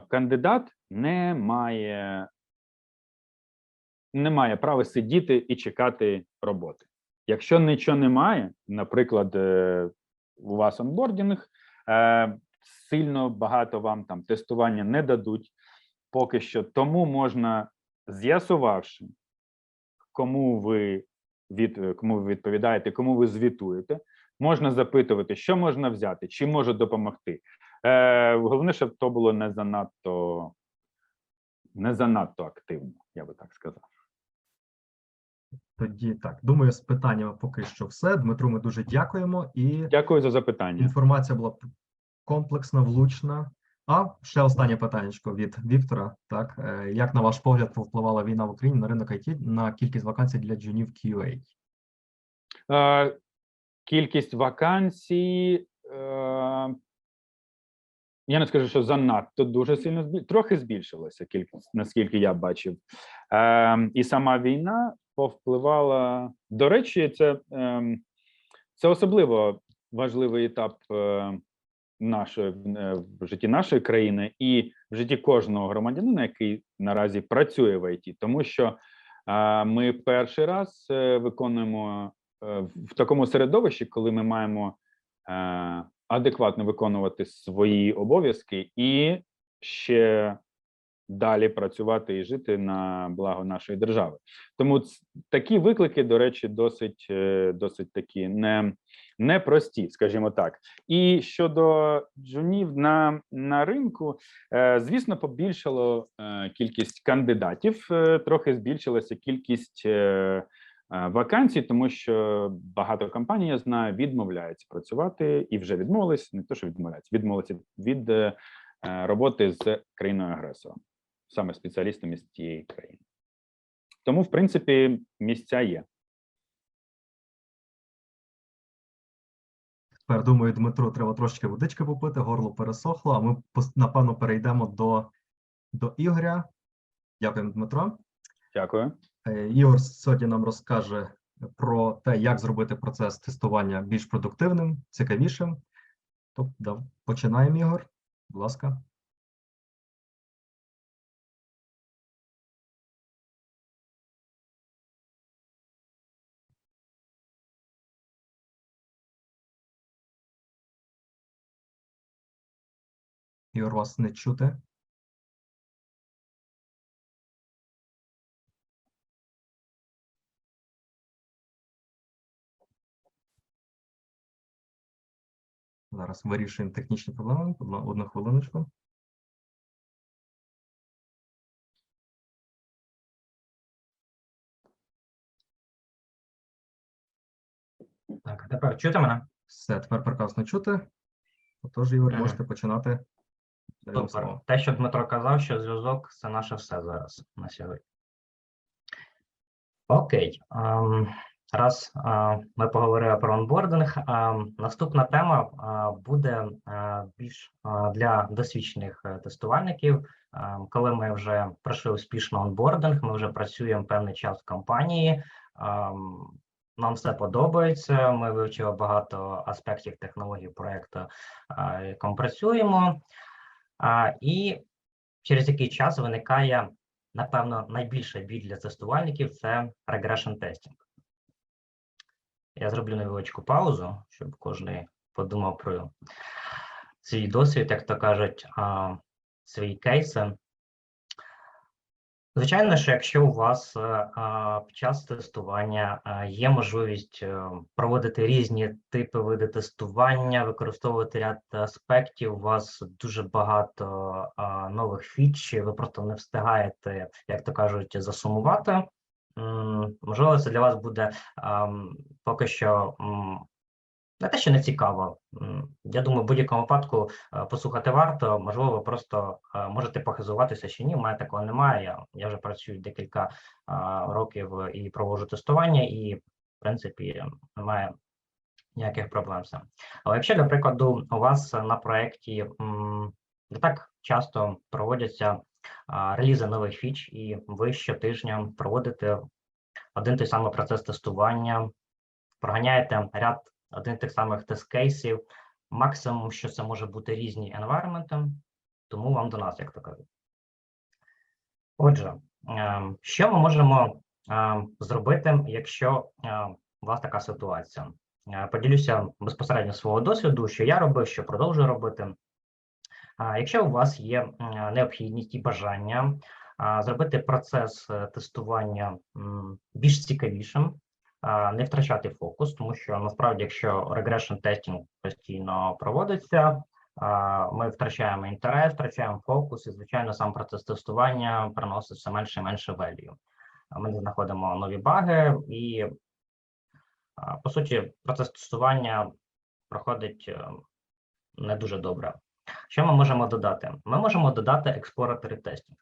кандидат не має немає права сидіти і чекати роботи. Якщо нічого немає, наприклад, у вас онбордінг, сильно багато вам там тестування не дадуть поки що, тому можна, з'ясувавши, кому ви відповідаєте, кому ви звітуєте, можна запитувати, що можна взяти, чи може допомогти. Головне, щоб то було не занадто активно, я би так сказав. Тоді так, думаю, з питаннями поки що все. Дмитру, ми дуже дякуємо. І Дякую за запитання. інформація була комплексна, влучна. А ще останнє питаннячко від Віктора. Так, як на ваш погляд повпливала війна в Україні на ринок IT, на кількість вакансій для джунів QA? Кількість вакансій, я не скажу, що занадто дуже сильно трохи збільшилася кількість, наскільки я бачив. І сама війна повпливала. До речі, це особливо важливий етап в житті нашої країни і в житті кожного громадянина, який наразі працює в ІТ, тому що ми перший раз виконуємо в такому середовищі, коли ми маємо адекватно виконувати свої обов'язки і ще далі працювати і жити на благо нашої держави. Тому такі виклики, до речі, досить такі непрості, скажімо так. І щодо джунів на ринку, звісно, побільшало кількість кандидатів, трохи збільшилася кількість вакансій, тому що багато компаній, я знаю, відмовляються працювати і вже відмовились, не то, що відмовилися від роботи з країною-агресором, саме спеціалістами з тієї країни. Тому, в принципі, місця є. Тепер, думаю, Дмитру треба трошки водички попити, горло пересохло, а ми, напевно, перейдемо до Ігоря. Дякуємо, Дмитро. Дякую. Ігор сьогодні нам розкаже про те, як зробити процес тестування більш продуктивним, цікавішим. Тобто, починаємо, Ігор. Будь ласка. Ігор, вас не чути. Зараз вирішуємо технічні проблеми. Одну хвилиночку. Так, а тепер чути мене? Все, тепер прекрасно чути. Отож, Ігор, Мгм. можете починати. Даємо Супер. слово. Те, що Дмитро казав, що зв'язок – це наше все зараз на сьогодні. Окей. Раз ми поговорили про онбординг, наступна тема буде більш для досвідчених тестувальників. Коли ми вже пройшли успішно онбординг, ми вже працюємо певний час в компанії, нам все подобається, ми вивчили багато аспектів технології проєкту, якому працюємо, і через який час виникає, напевно, найбільша біль для тестувальників – це regression testing. Я зроблю невеличку паузу, щоб кожен подумав про свій досвід, як то кажуть, свої кейси. Звичайно, що якщо у вас під час тестування є можливість проводити різні типи види тестування, використовувати ряд аспектів, у вас дуже багато нових фіч, ви просто не встигаєте, як то кажуть, засумувати. Можливо, це для вас буде поки що не те, що не цікаво. Я думаю, в будь-якому випадку послухати варто. Можливо, ви просто можете похизуватися, чи ні. У мене такого немає. Я вже працюю декілька років і проводжу тестування, і, в принципі, немає ніяких проблем з цим. Але якщо, для прикладу, у вас на проєкті не так часто проводяться релізи нових фіч, і ви щотижня проводите один той самий процес тестування, проганяєте ряд один тих самих тест-кейсів, максимум, що це може бути різні environment, тому вам до нас, як то кажуть. Отже, що ми можемо зробити, якщо у вас така ситуація. Поділюся безпосередньо свого досвіду, що я робив, що продовжую робити. Якщо у вас є необхідність і бажання зробити процес тестування більш цікавішим, не втрачати фокус, тому що насправді, якщо regression testing постійно проводиться, ми втрачаємо інтерес, втрачаємо фокус, і, звичайно, сам процес тестування приносить все менше і менше value. Ми не знаходимо нові баги, і, по суті, процес тестування проходить не дуже добре. Що ми можемо додати? Ми можемо додати exploratory testing.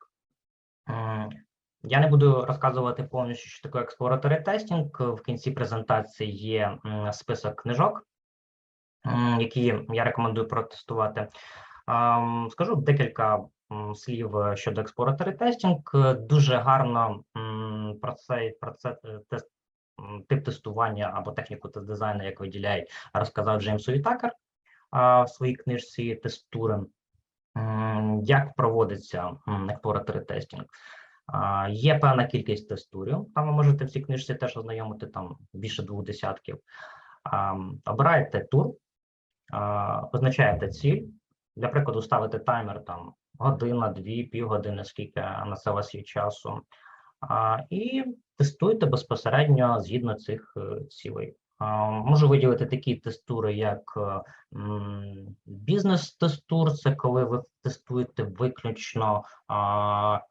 Я не буду розказувати повністю, що таке exploratory testing. В кінці презентації є список книжок, які я рекомендую протестувати. Скажу декілька слів щодо exploratory testing. Дуже гарно про цей тип тестування або техніку тест-дизайну, як виділяють, розказав Джеймс Уітакер в своїй книжці «Тестури». Як проводиться exploratory testing? Є певна кількість тестурів, там ви можете в цій книжці теж ознайомити, там більше 2 десятків. Обираєте тур, визначаєте ціль, для прикладу ставите таймер там година, 2, півгодини, скільки на це у вас є часу, і тестуйте безпосередньо згідно цих цілей. Можу виділити такі тестури, як бізнес-тестур, це коли ви тестуєте виключно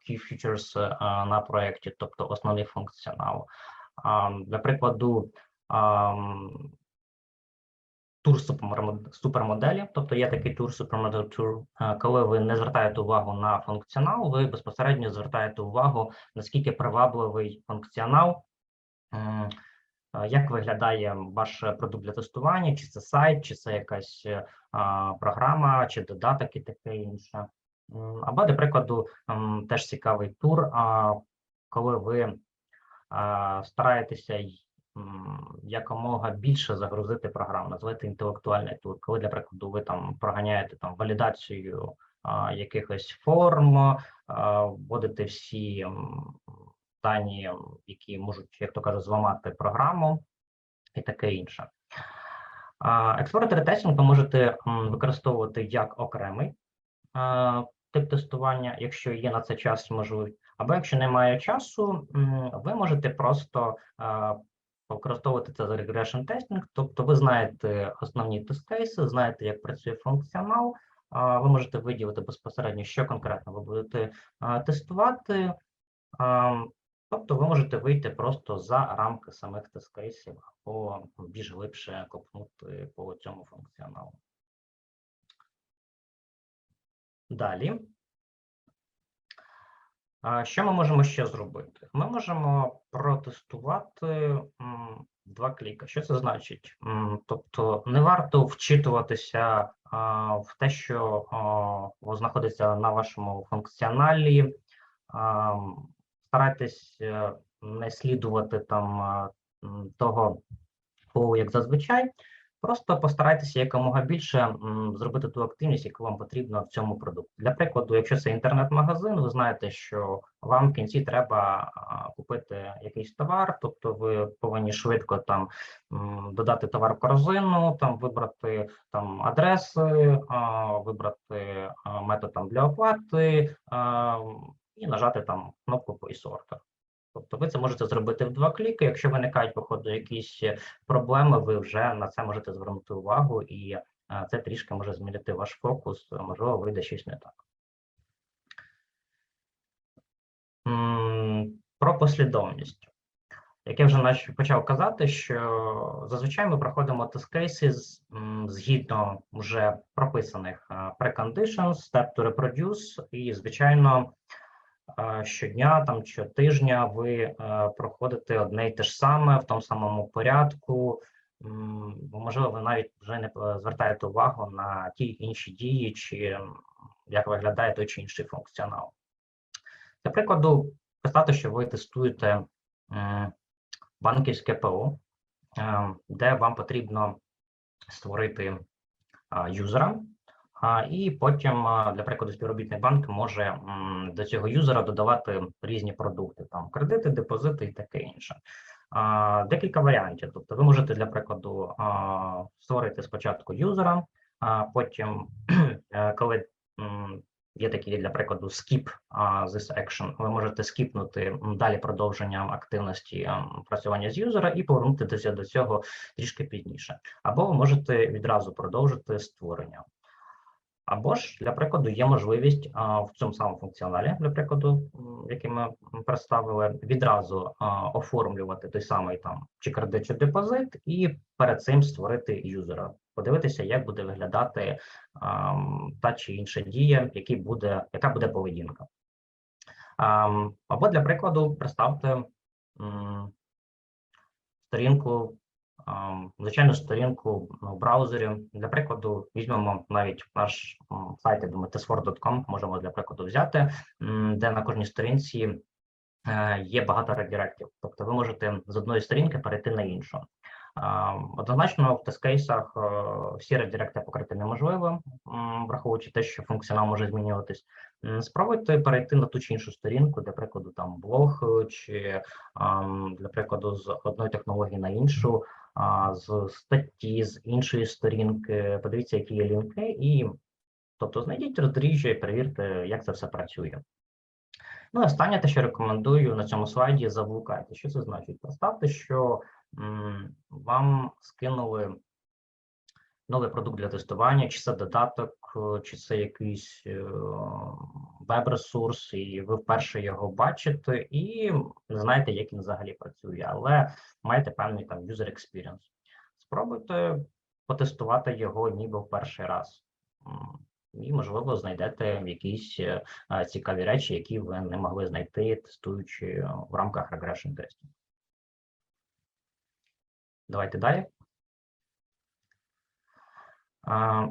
key features на проєкті, тобто основний функціонал. Для прикладу, тур супермоделі, тобто є такий тур супермодель тур, коли ви не звертаєте увагу на функціонал, ви безпосередньо звертаєте увагу, наскільки привабливий функціонал, як виглядає ваш продукт для тестування, чи це сайт, чи це якась програма, чи додаток і таке інше. Або, для прикладу, теж цікавий тур, коли ви стараєтеся якомога більше загрузити програму, називаєте інтелектуальний тур, коли, для прикладу, ви там проганяєте там валідацію якихось форм, вводите всі дані, які можуть, як то кажуть, зламати програму і таке інше. Exploratory testing ви можете використовувати як окремий тип тестування, якщо є на це час і можливість, або якщо немає часу, ви можете просто використовувати це за regression testing, тобто ви знаєте основні тест-кейси, знаєте, як працює функціонал, ви можете виділити безпосередньо, що конкретно ви будете тестувати, тобто ви можете вийти просто за рамки самих тест-кейсів або більш глибше копнути по цьому функціоналу. Далі. Що ми можемо ще зробити? Ми можемо протестувати 2 кліки. Що це значить? Тобто не варто вчитуватися в те, що знаходиться на вашому функціоналі. Старайтесь не слідувати там того, як зазвичай. Просто постарайтеся якомога більше зробити ту активність, яку вам потрібно в цьому продукті. Для прикладу, якщо це інтернет-магазин, ви знаєте, що вам в кінці треба купити якийсь товар, тобто ви повинні швидко там додати товар в корзину, там вибрати там адреси, вибрати метод там для оплати і нажати там кнопку «Place order». Тобто ви це можете зробити в 2 кліки. Якщо виникають, по ходу, якісь проблеми, ви вже на це можете звернути увагу, і це трішки може змінити ваш фокус, можливо, вийде щось не так. Про послідовність. Як я вже почав казати, що зазвичай ми проходимо тест-кейси згідно вже прописаних preconditions, step to reproduce, і, звичайно, щодня, там, щотижня ви проходите одне й те ж саме, в тому самому порядку, можливо, ви навіть вже не звертаєте увагу на ті інші дії, чи як виглядає той чи інший функціонал. Для прикладу, представте, що ви тестуєте банківське ПО, де вам потрібно створити юзера, І потім, для прикладу, співробітник банку може до цього юзера додавати різні продукти, там кредити, депозити і таке інше. Декілька варіантів. Тобто ви можете, для прикладу, створити спочатку юзера, а потім, коли є такі, для прикладу, skip this action, ви можете скіпнути далі продовження активності працювання з юзера і повернутися до цього трішки пізніше. Або ви можете відразу продовжити створення. Або ж, для прикладу, є можливість в цьому самому функціоналі, для прикладу, який ми представили, відразу оформлювати той самий там чи кредит, чи депозит, і перед цим створити юзера, подивитися, як буде виглядати та чи інша дія, яка буде поведінка. Або, для прикладу, представте сторінку, звичайну сторінку в браузері. Для прикладу, візьмемо навіть наш сайт, я думаю, testfor.com, можемо для прикладу взяти, де на кожній сторінці є багато редиректів. Тобто ви можете з одної сторінки перейти на іншу. Однозначно, в тест-кейсах всі редиректи покрити неможливо, враховуючи те, що функціонал може змінюватись. Спробуйте перейти на ту чи іншу сторінку, для прикладу, там блог, чи, для прикладу, з одної технології на іншу, з статті, з іншої сторінки, подивіться, які є лінки, і, тобто, знайдіть роздоріжжя і перевірте, як це все працює. Ну і останнє, те, що рекомендую на цьому слайді, заблукайте. Що це значить? Представте, що вам скинули новий продукт для тестування, чи це додаток, чи це якийсь веб-ресурс, і ви вперше його бачите, і не знаєте, як він взагалі працює, але маєте певний там user experience. Спробуйте потестувати його ніби в перший раз. І, можливо, знайдете якісь цікаві речі, які ви не могли знайти, тестуючи в рамках regression тестів. Давайте далі.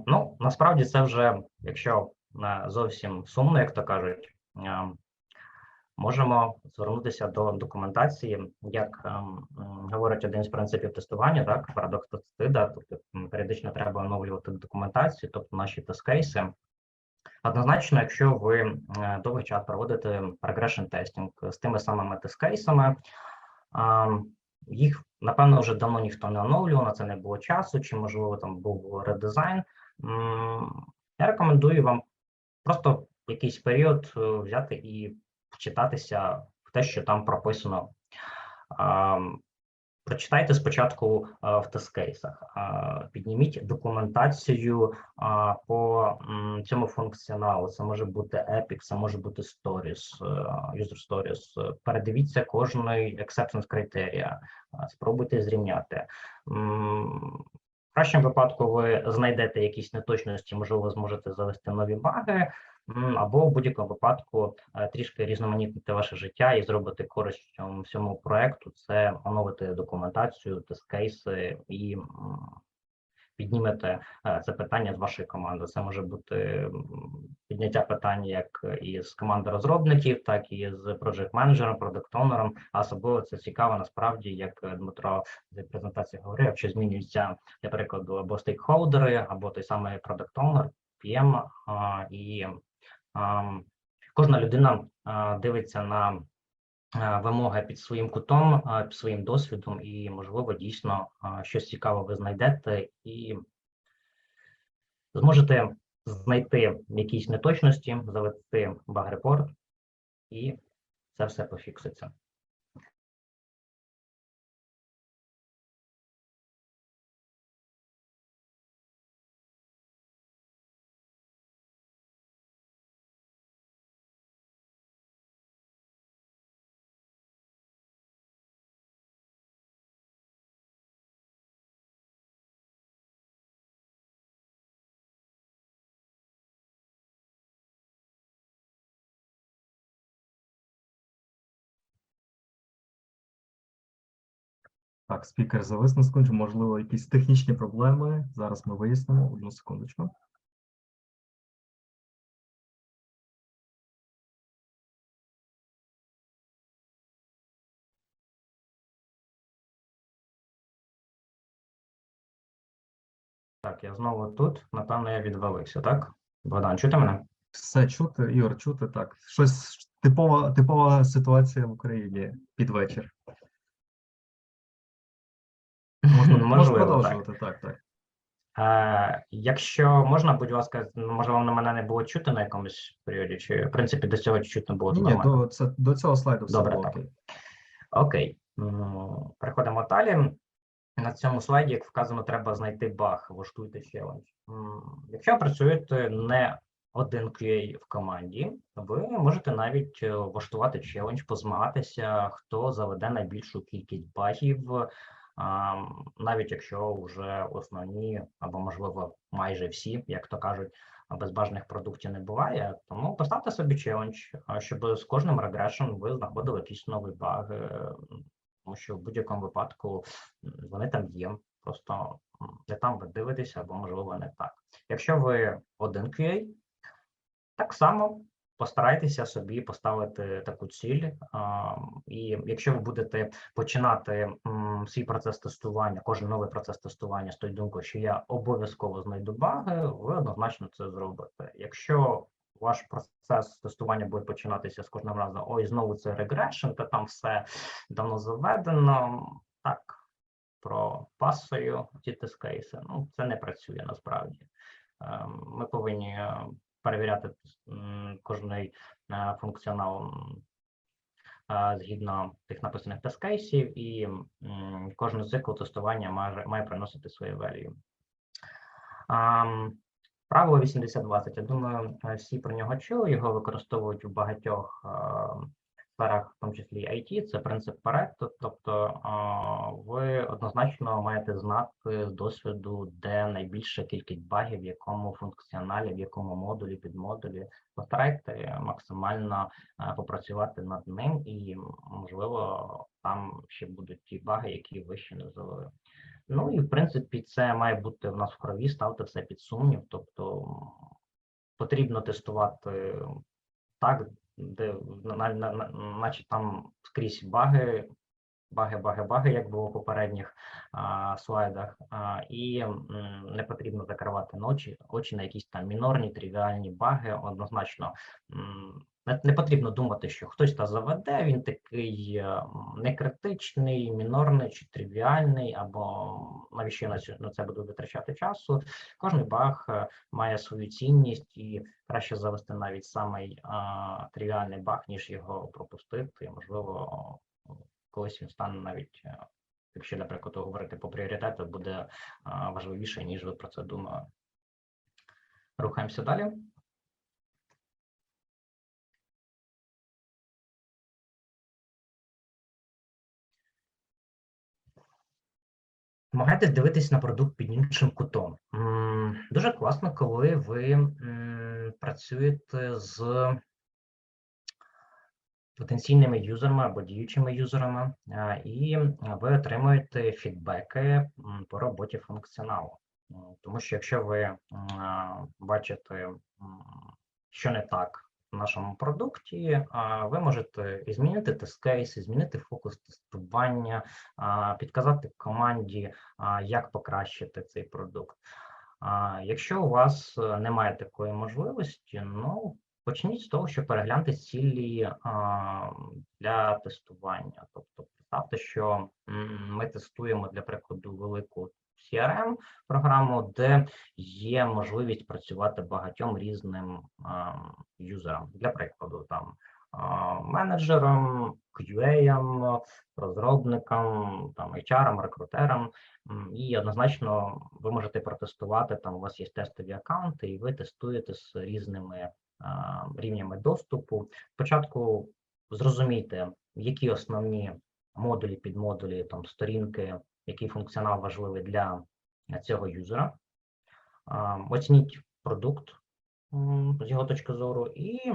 Ну, насправді це вже, якщо зовсім сумно, як то кажуть, можемо звернутися до документації, як говорить один з принципів тестування, так, парадокс Тостида, тобто періодично треба оновлювати документацію, тобто наші тест-кейси. Однозначно, якщо ви довгий час проводите regression тестінг з тими самими тест-кейсами, їх, напевно, вже давно ніхто не оновлював, на це не було часу, чи, можливо, там був редизайн. Я рекомендую вам просто якийсь період взяти і вчитатися в те, що там прописано. Прочитайте спочатку в тест-кейсах, підніміть документацію по цьому функціоналу. Це може бути Epic, це може бути Stories, User Stories. Передивіться кожний acceptance критерія, спробуйте зрівняти. В кращому випадку ви знайдете якісь неточності, можливо, ви зможете завести нові баги, або в будь-якому випадку трішки різноманітнити ваше життя і зробити користь всьому проекту. Це оновити документацію, тест-кейси і піднімете це питання з вашої команди. Це може бути підняття питань як із команди розробників, так і з проджект-менеджером, продакт-онером. А особливо це цікаво насправді, як Дмитро в презентації говорив, що змінюються, для прикладу, або стейкхолдери, або той самий продакт-онер, PM, і кожна людина дивиться на вимоги під своїм кутом, під своїм досвідом, і, можливо, дійсно щось цікаве ви знайдете і зможете знайти якісь неточності, завести баг-репорт, і це все пофікситься. Так, спікер завис на секунду, можливо, якісь технічні проблеми. Зараз ми вияснимо. Одну секундочку. Так, я знову тут, напевно, я відвалився, так? Богдан, чути мене? Все чути, Ігор, чути, так. Щось типова ситуація в Україні під вечір. Можеш Можливо, так. продовжувати, так. Якщо можна, будь ласка, може вам на мене не було чути на якомусь періоді, чи в принципі до цього чутно було Ні, нормально? до цього слайду все Добре, було так. окей. Окей. Переходимо далі. На цьому слайді, як вказано, треба знайти баг, влаштуйте челендж. Якщо працюєте не один QA в команді, ви можете навіть влаштувати челендж, позмагатися, хто заведе найбільшу кількість багів, навіть якщо вже основні, або, можливо, майже всі, як то кажуть, безбажаних продуктів не буває. Тому поставте собі челендж, щоб з кожним регрешем ви знаходили якісь нові баги, тому що в будь-якому випадку вони там є, просто не там ви дивитеся, або, можливо, не так. Якщо ви один QA, так само постарайтеся собі поставити таку ціль, і якщо ви будете починати свій процес тестування, кожен новий процес тестування з тою думкою, що я обов'язково знайду баги, ви однозначно це зробите. Якщо ваш процес тестування буде починатися з кожним разом, ой, знову це регрешн, та там все давно заведено, так, про пасою ті тест-кейси, це не працює насправді. Ми повинні перевіряти кожний функціонал згідно тих написаних тест-кейсів, і кожен цикл тестування має приносити свої value. Правило 80-20, я думаю, всі про нього чули, його використовують у багатьох сферах, в тому числі IT, це принцип Паретто, тобто ви однозначно маєте знати з досвіду, де найбільша кількість багів, в якому функціоналі, в якому модулі, підмодулі. Постарайте максимально попрацювати над ним, і, можливо, там ще будуть ті баги, які ви ще не завели. Ну і, в принципі, це має бути в нас в крові, ставте все під сумнів, тобто потрібно тестувати так, де наче там скрізь баги, як було в попередніх слайдах, і не потрібно закривати очі на якісь там мінорні, тривіальні баги. Однозначно не потрібно думати, що хтось та заведе, він такий некритичний, мінорний чи тривіальний, або навіщо я на це буду витрачати часу. Кожний баг має свою цінність, і краще завести навіть самий тривіальний баг, ніж його пропустити. Можливо, колись він стане навіть, якщо, наприклад, говорити по пріоритету, буде важливіше, ніж ви про це думали. Рухаємося далі. Намагайтесь дивитись на продукт під іншим кутом. Дуже класно, коли ви працюєте з потенційними юзерами або діючими юзерами, і ви отримуєте фідбеки по роботі функціоналу. Тому що якщо ви бачите, що не так в нашому продукті, ви можете змінити тест-кейс, змінити фокус тестування, підказати команді, як покращити цей продукт. Якщо у вас немає такої можливості, почніть з того, що перегляньте цілі для тестування. Тобто, представте, що ми тестуємо, для прикладу, велику CRM-програму, де є можливість працювати багатьом різним юзерам. Для прикладу, там менеджерам, QA, розробникам, там HR, рекрутерам. І однозначно ви можете протестувати, там у вас є тестові аккаунти, і ви тестуєте з різними рівнями доступу. Спочатку зрозумійте, які основні модулі, підмодулі, там сторінки, який функціонал важливий для цього юзера. Оцініть продукт з його точки зору і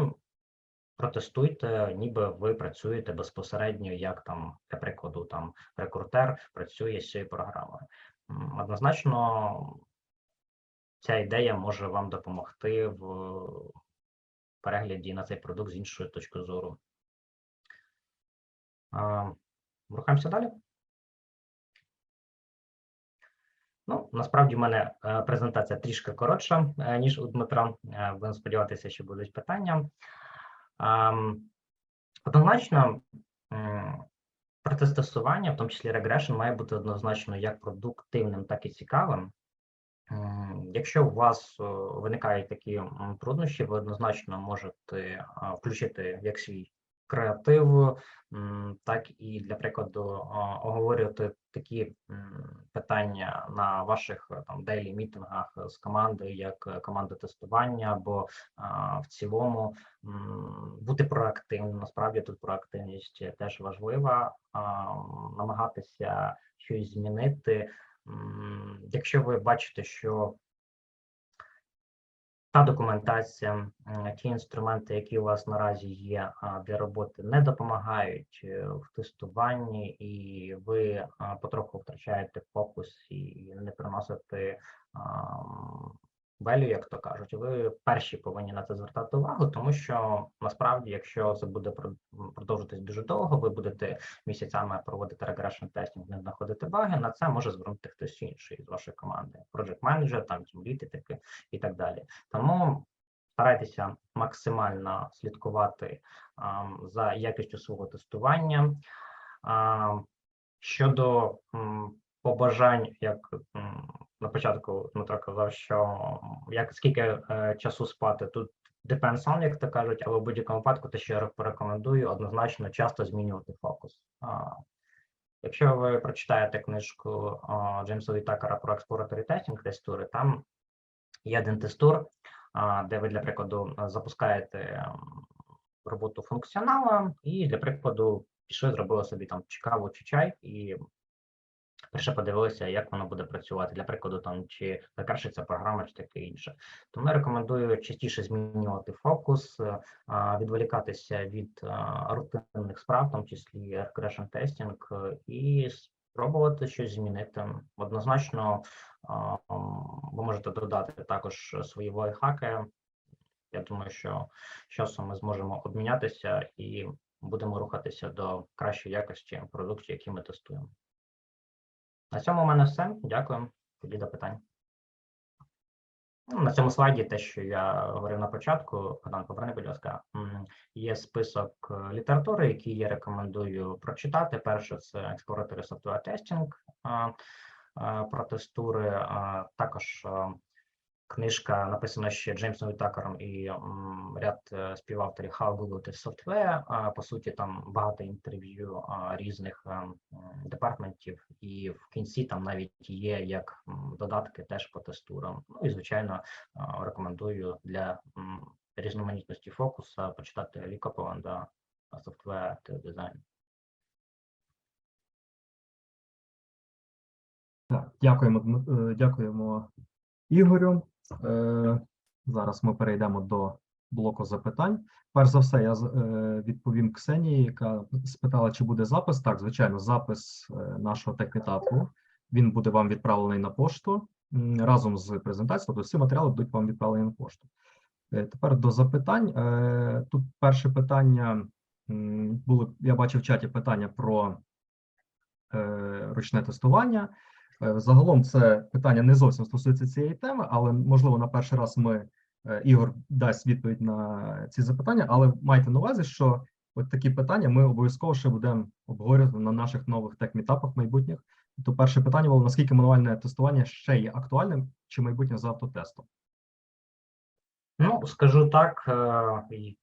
протестуйте, ніби ви працюєте безпосередньо, як там, для прикладу, там рекрутер працює з цією програмою. Однозначно, ця ідея може вам допомогти в перегляді на цей продукт з іншої точки зору. Рухаємося далі. Ну, насправді в мене презентація трішки коротша, ніж у Дмитра. Будемо сподіватися, що будуть питання. Однозначно, процес тестування, в тому числі regression, має бути однозначно як продуктивним, так і цікавим. Якщо у вас виникають такі труднощі, ви однозначно можете включити як свій креатив, так і, для прикладу, оговорювати такі питання на ваших там дейлі мітингах з команди, як команда тестування, або в цілому бути проактивним. Насправді тут проактивність теж важлива, намагатися щось змінити. Якщо ви бачите, що та документація, ті інструменти, які у вас наразі є для роботи, не допомагають в тестуванні, і ви потроху втрачаєте фокус і не приносите value, як то кажуть, ви перші повинні на це звертати увагу, тому що насправді, якщо це буде продовжуватись дуже довго, ви будете місяцями проводити regression тестінг, не знаходити баги, на це може звернути хтось інший з вашої команди, project manager, там тімліди і так далі. Тому старайтеся максимально слідкувати за якістю свого тестування. Щодо побажань, як на початку Дмитро казав, що скільки часу спати, тут depends on, як то кажуть, але в будь-якому випадку, те, що я порекомендую, однозначно часто змінювати фокус. Якщо ви прочитаєте книжку Джеймса Вітакера про exploratory testing, тестури, там є один тестур, де ви, для прикладу, запускаєте роботу функціонала і, для прикладу, пішли, зробили собі там каву чи чай і перше подивилися, як воно буде працювати, для прикладу, там, чи закрашиться програма, чи таке інше. Тому я рекомендую частіше змінювати фокус, відволікатися від рутинних справ, в тому числі regression testing, і спробувати щось змінити. Однозначно, ви можете додати також свої лайфхаки. Я думаю, що з часом ми зможемо обмінятися і будемо рухатися до кращої якості продуктів, які ми тестуємо. На цьому у мене все. Дякую. Тоді до питань. На цьому слайді те, що я говорив на початку, Богдан, поверни, будь ласка, є список літератури, який я рекомендую прочитати. Перше – це Exploratory Software Testing про тестури, також книжка написана ще Джеймсом Вітакером і ряд співавторів How Google Test Software. По суті, там багато інтерв'ю різних департаментів, і в кінці там навіть є як додатки теж по тестурам. Ну і, звичайно, рекомендую для різноманітності фокуса почитати Лі Копланда Software Design. Так, дякуємо Ігорю. Зараз ми перейдемо до блоку запитань. Перш за все, я відповім Ксенії, яка спитала, чи буде запис. Так, звичайно, запис нашого тек-етапу. Він буде вам відправлений на пошту разом з презентацією, тобто всі матеріали будуть вам відправлені на пошту. Тепер до запитань. Тут перше питання, я бачив в чаті питання про ручне тестування. Загалом це питання не зовсім стосується цієї теми, але, можливо, на перший раз Ігор дасть відповідь на ці запитання, але майте на увазі, що от такі питання ми обов'язково ще будемо обговорювати на наших нових тек-мітапах майбутніх. То перше питання було, наскільки мануальне тестування ще є актуальним, чи майбутнє за автотестом? Ну, скажу так,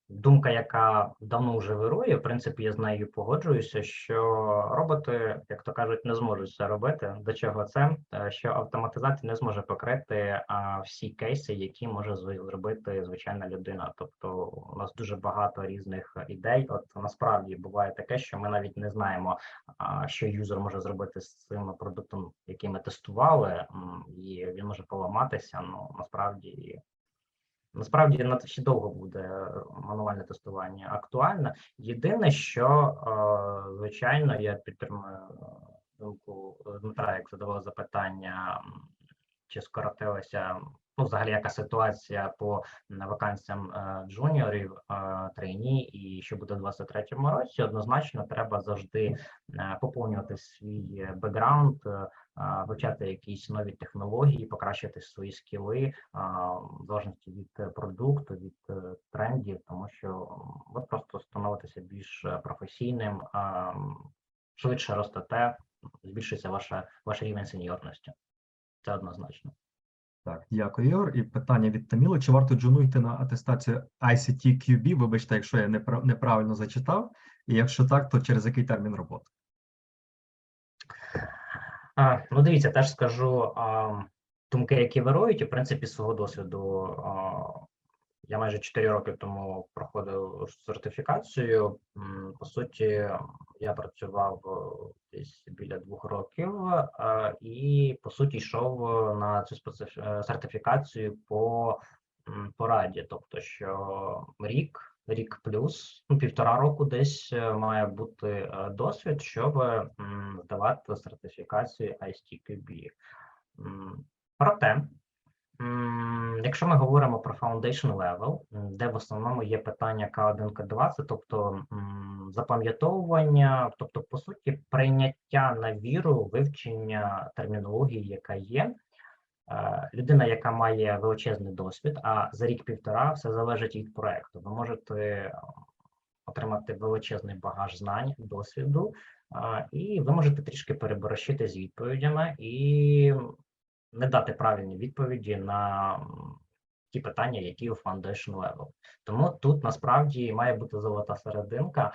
думка, яка давно вже вирує, в принципі, я з нею погоджуюся, що роботи, як то кажуть, не зможуть це робити. До чого це? Що автоматизація не зможе покрити всі кейси, які може зробити звичайна людина. Тобто у нас дуже багато різних ідей. От насправді буває таке, що ми навіть не знаємо, що юзер може зробити з цим продуктом, який ми тестували, і він може поламатися. Ну, Насправді, ще довго буде мануальне тестування актуальне. Єдине, що, звичайно, я підтримую думку Дмитра, як задавав запитання, чи скоротилася ну, взагалі, яка ситуація по вакансіям джуніорів, трейні, і що буде в 2023 році, однозначно треба завжди поповнювати свій бекграунд, вивчати якісь нові технології, покращити свої скіли, в залежності від продукту, від трендів, тому що ви просто становитеся більш професійним, швидше ростете, збільшується ваш рівень сеньорності. Це однозначно. Так, дякую, Ігор. І питання від Таміли. Чи варто джуну йти на атестацію ICT QB? Вибачте, якщо я неправильно зачитав. І якщо так, то через який термін роботи? Ну, дивіться, теж скажу думки, які вирують, і в принципі свого досвіду. Я майже 4 роки тому проходив сертифікацію. По суті, я працював десь біля 2 років і, по суті, йшов на цю сертифікацію по пораді. Тобто, що рік плюс, 1,5 року десь має бути досвід, щоб здавати сертифікацію ISTQB. Проте, якщо ми говоримо про foundation level, де в основному є питання K1, K2, тобто запам'ятовування, тобто, по суті, прийняття на віру, вивчення термінології, яка є, людина, яка має величезний досвід, а за рік-півтора все залежить від проекту. Ви можете отримати величезний багаж знань, досвіду, і ви можете трішки переборщити з відповідями і не дати правильні відповіді на ті питання, які у foundation level. Тому тут насправді має бути золота серединка.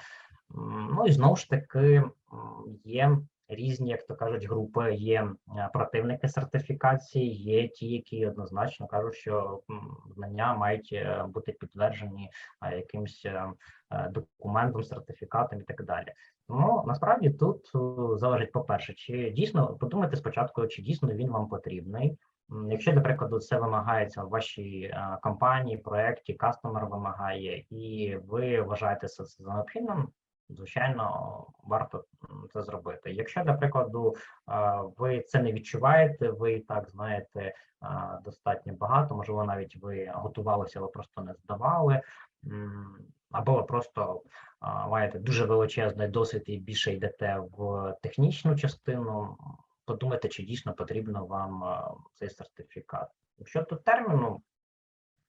Ну і знову ж таки є різні, як то кажуть, групи, є противники сертифікації, є ті, які однозначно кажуть, що знання мають бути підтверджені якимось документом, сертифікатом і так далі. Тому насправді тут залежить, по-перше, чи дійсно, подумайте спочатку, чи дійсно він вам потрібний. Якщо, до прикладу, це вимагається в вашій компанії, проєкті, кастомер вимагає, і ви вважаєте це за необхідним, звичайно, варто це зробити. Якщо, до прикладу, ви це не відчуваєте, ви і так знаєте достатньо багато, можливо, навіть ви готувалися, ви просто не здавали, або ви просто маєте дуже величезний досвід і більше йдете в технічну частину, подумайте, чи дійсно потрібно вам цей сертифікат. Якщо тут терміну,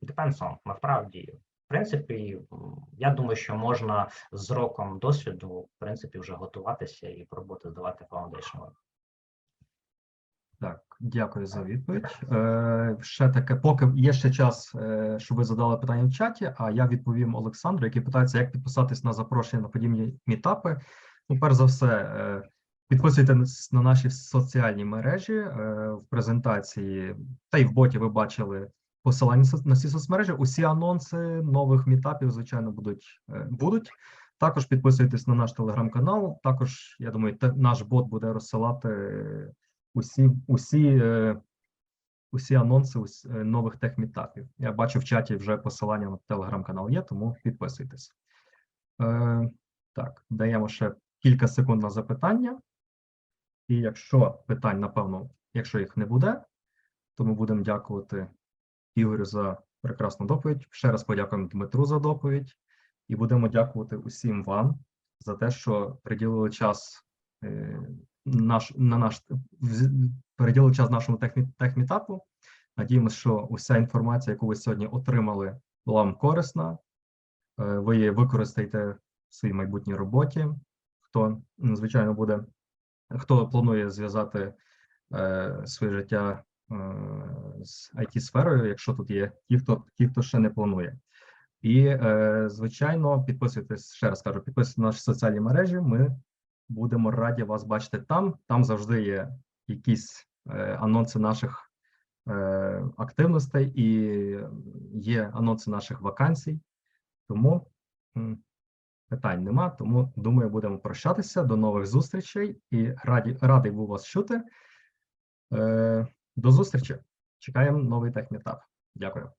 depends on, насправді, в принципі, я думаю, що можна з роком досвіду, в принципі, вже готуватися і пробувати здавати foundation. Так, дякую за відповідь. Ще таке, поки є ще час, щоб ви задали питання в чаті, а я відповім Олександру, який питається, як підписатись на запрошення на подібні мітапи. Ну, перш за все, підписуйтесь на наші соціальні мережі. В презентації та й в боті ви бачили посилання на ці соцмережі. Усі анонси нових мітапів, звичайно, будуть. Також підписуйтесь на наш телеграм-канал. Також, я думаю, наш бот буде розсилати усі анонси нових техмітапів. Я бачу в чаті вже посилання на телеграм-канал є, тому підписуйтесь. Так, даємо ще кілька секунд на запитання. І якщо питань, напевно, якщо їх не буде, то ми будемо дякувати Ігорю за прекрасну доповідь. Ще раз подякуємо Дмитру за доповідь. І будемо дякувати усім вам за те, що приділили час приділили час нашому техмітапу. Надіємося, що уся інформація, яку ви сьогодні отримали, була вам корисна. Ви її використаєте в своїй майбутній роботі. Хто, звичайно, хто планує зв'язати своє життя з IT-сферою, якщо тут є ті, хто ще не планує. І, звичайно, підписуйтесь, ще раз кажу, підписуйтесь на наші соціальні мережі. Ми будемо раді вас бачити там. Там завжди є якісь анонси наших активностей і є анонси наших вакансій. Тому питань нема. Тому, думаю, будемо прощатися. До нових зустрічей і радий був вас чути. До зустрічі. Чекаємо новий техмітап. Дякую.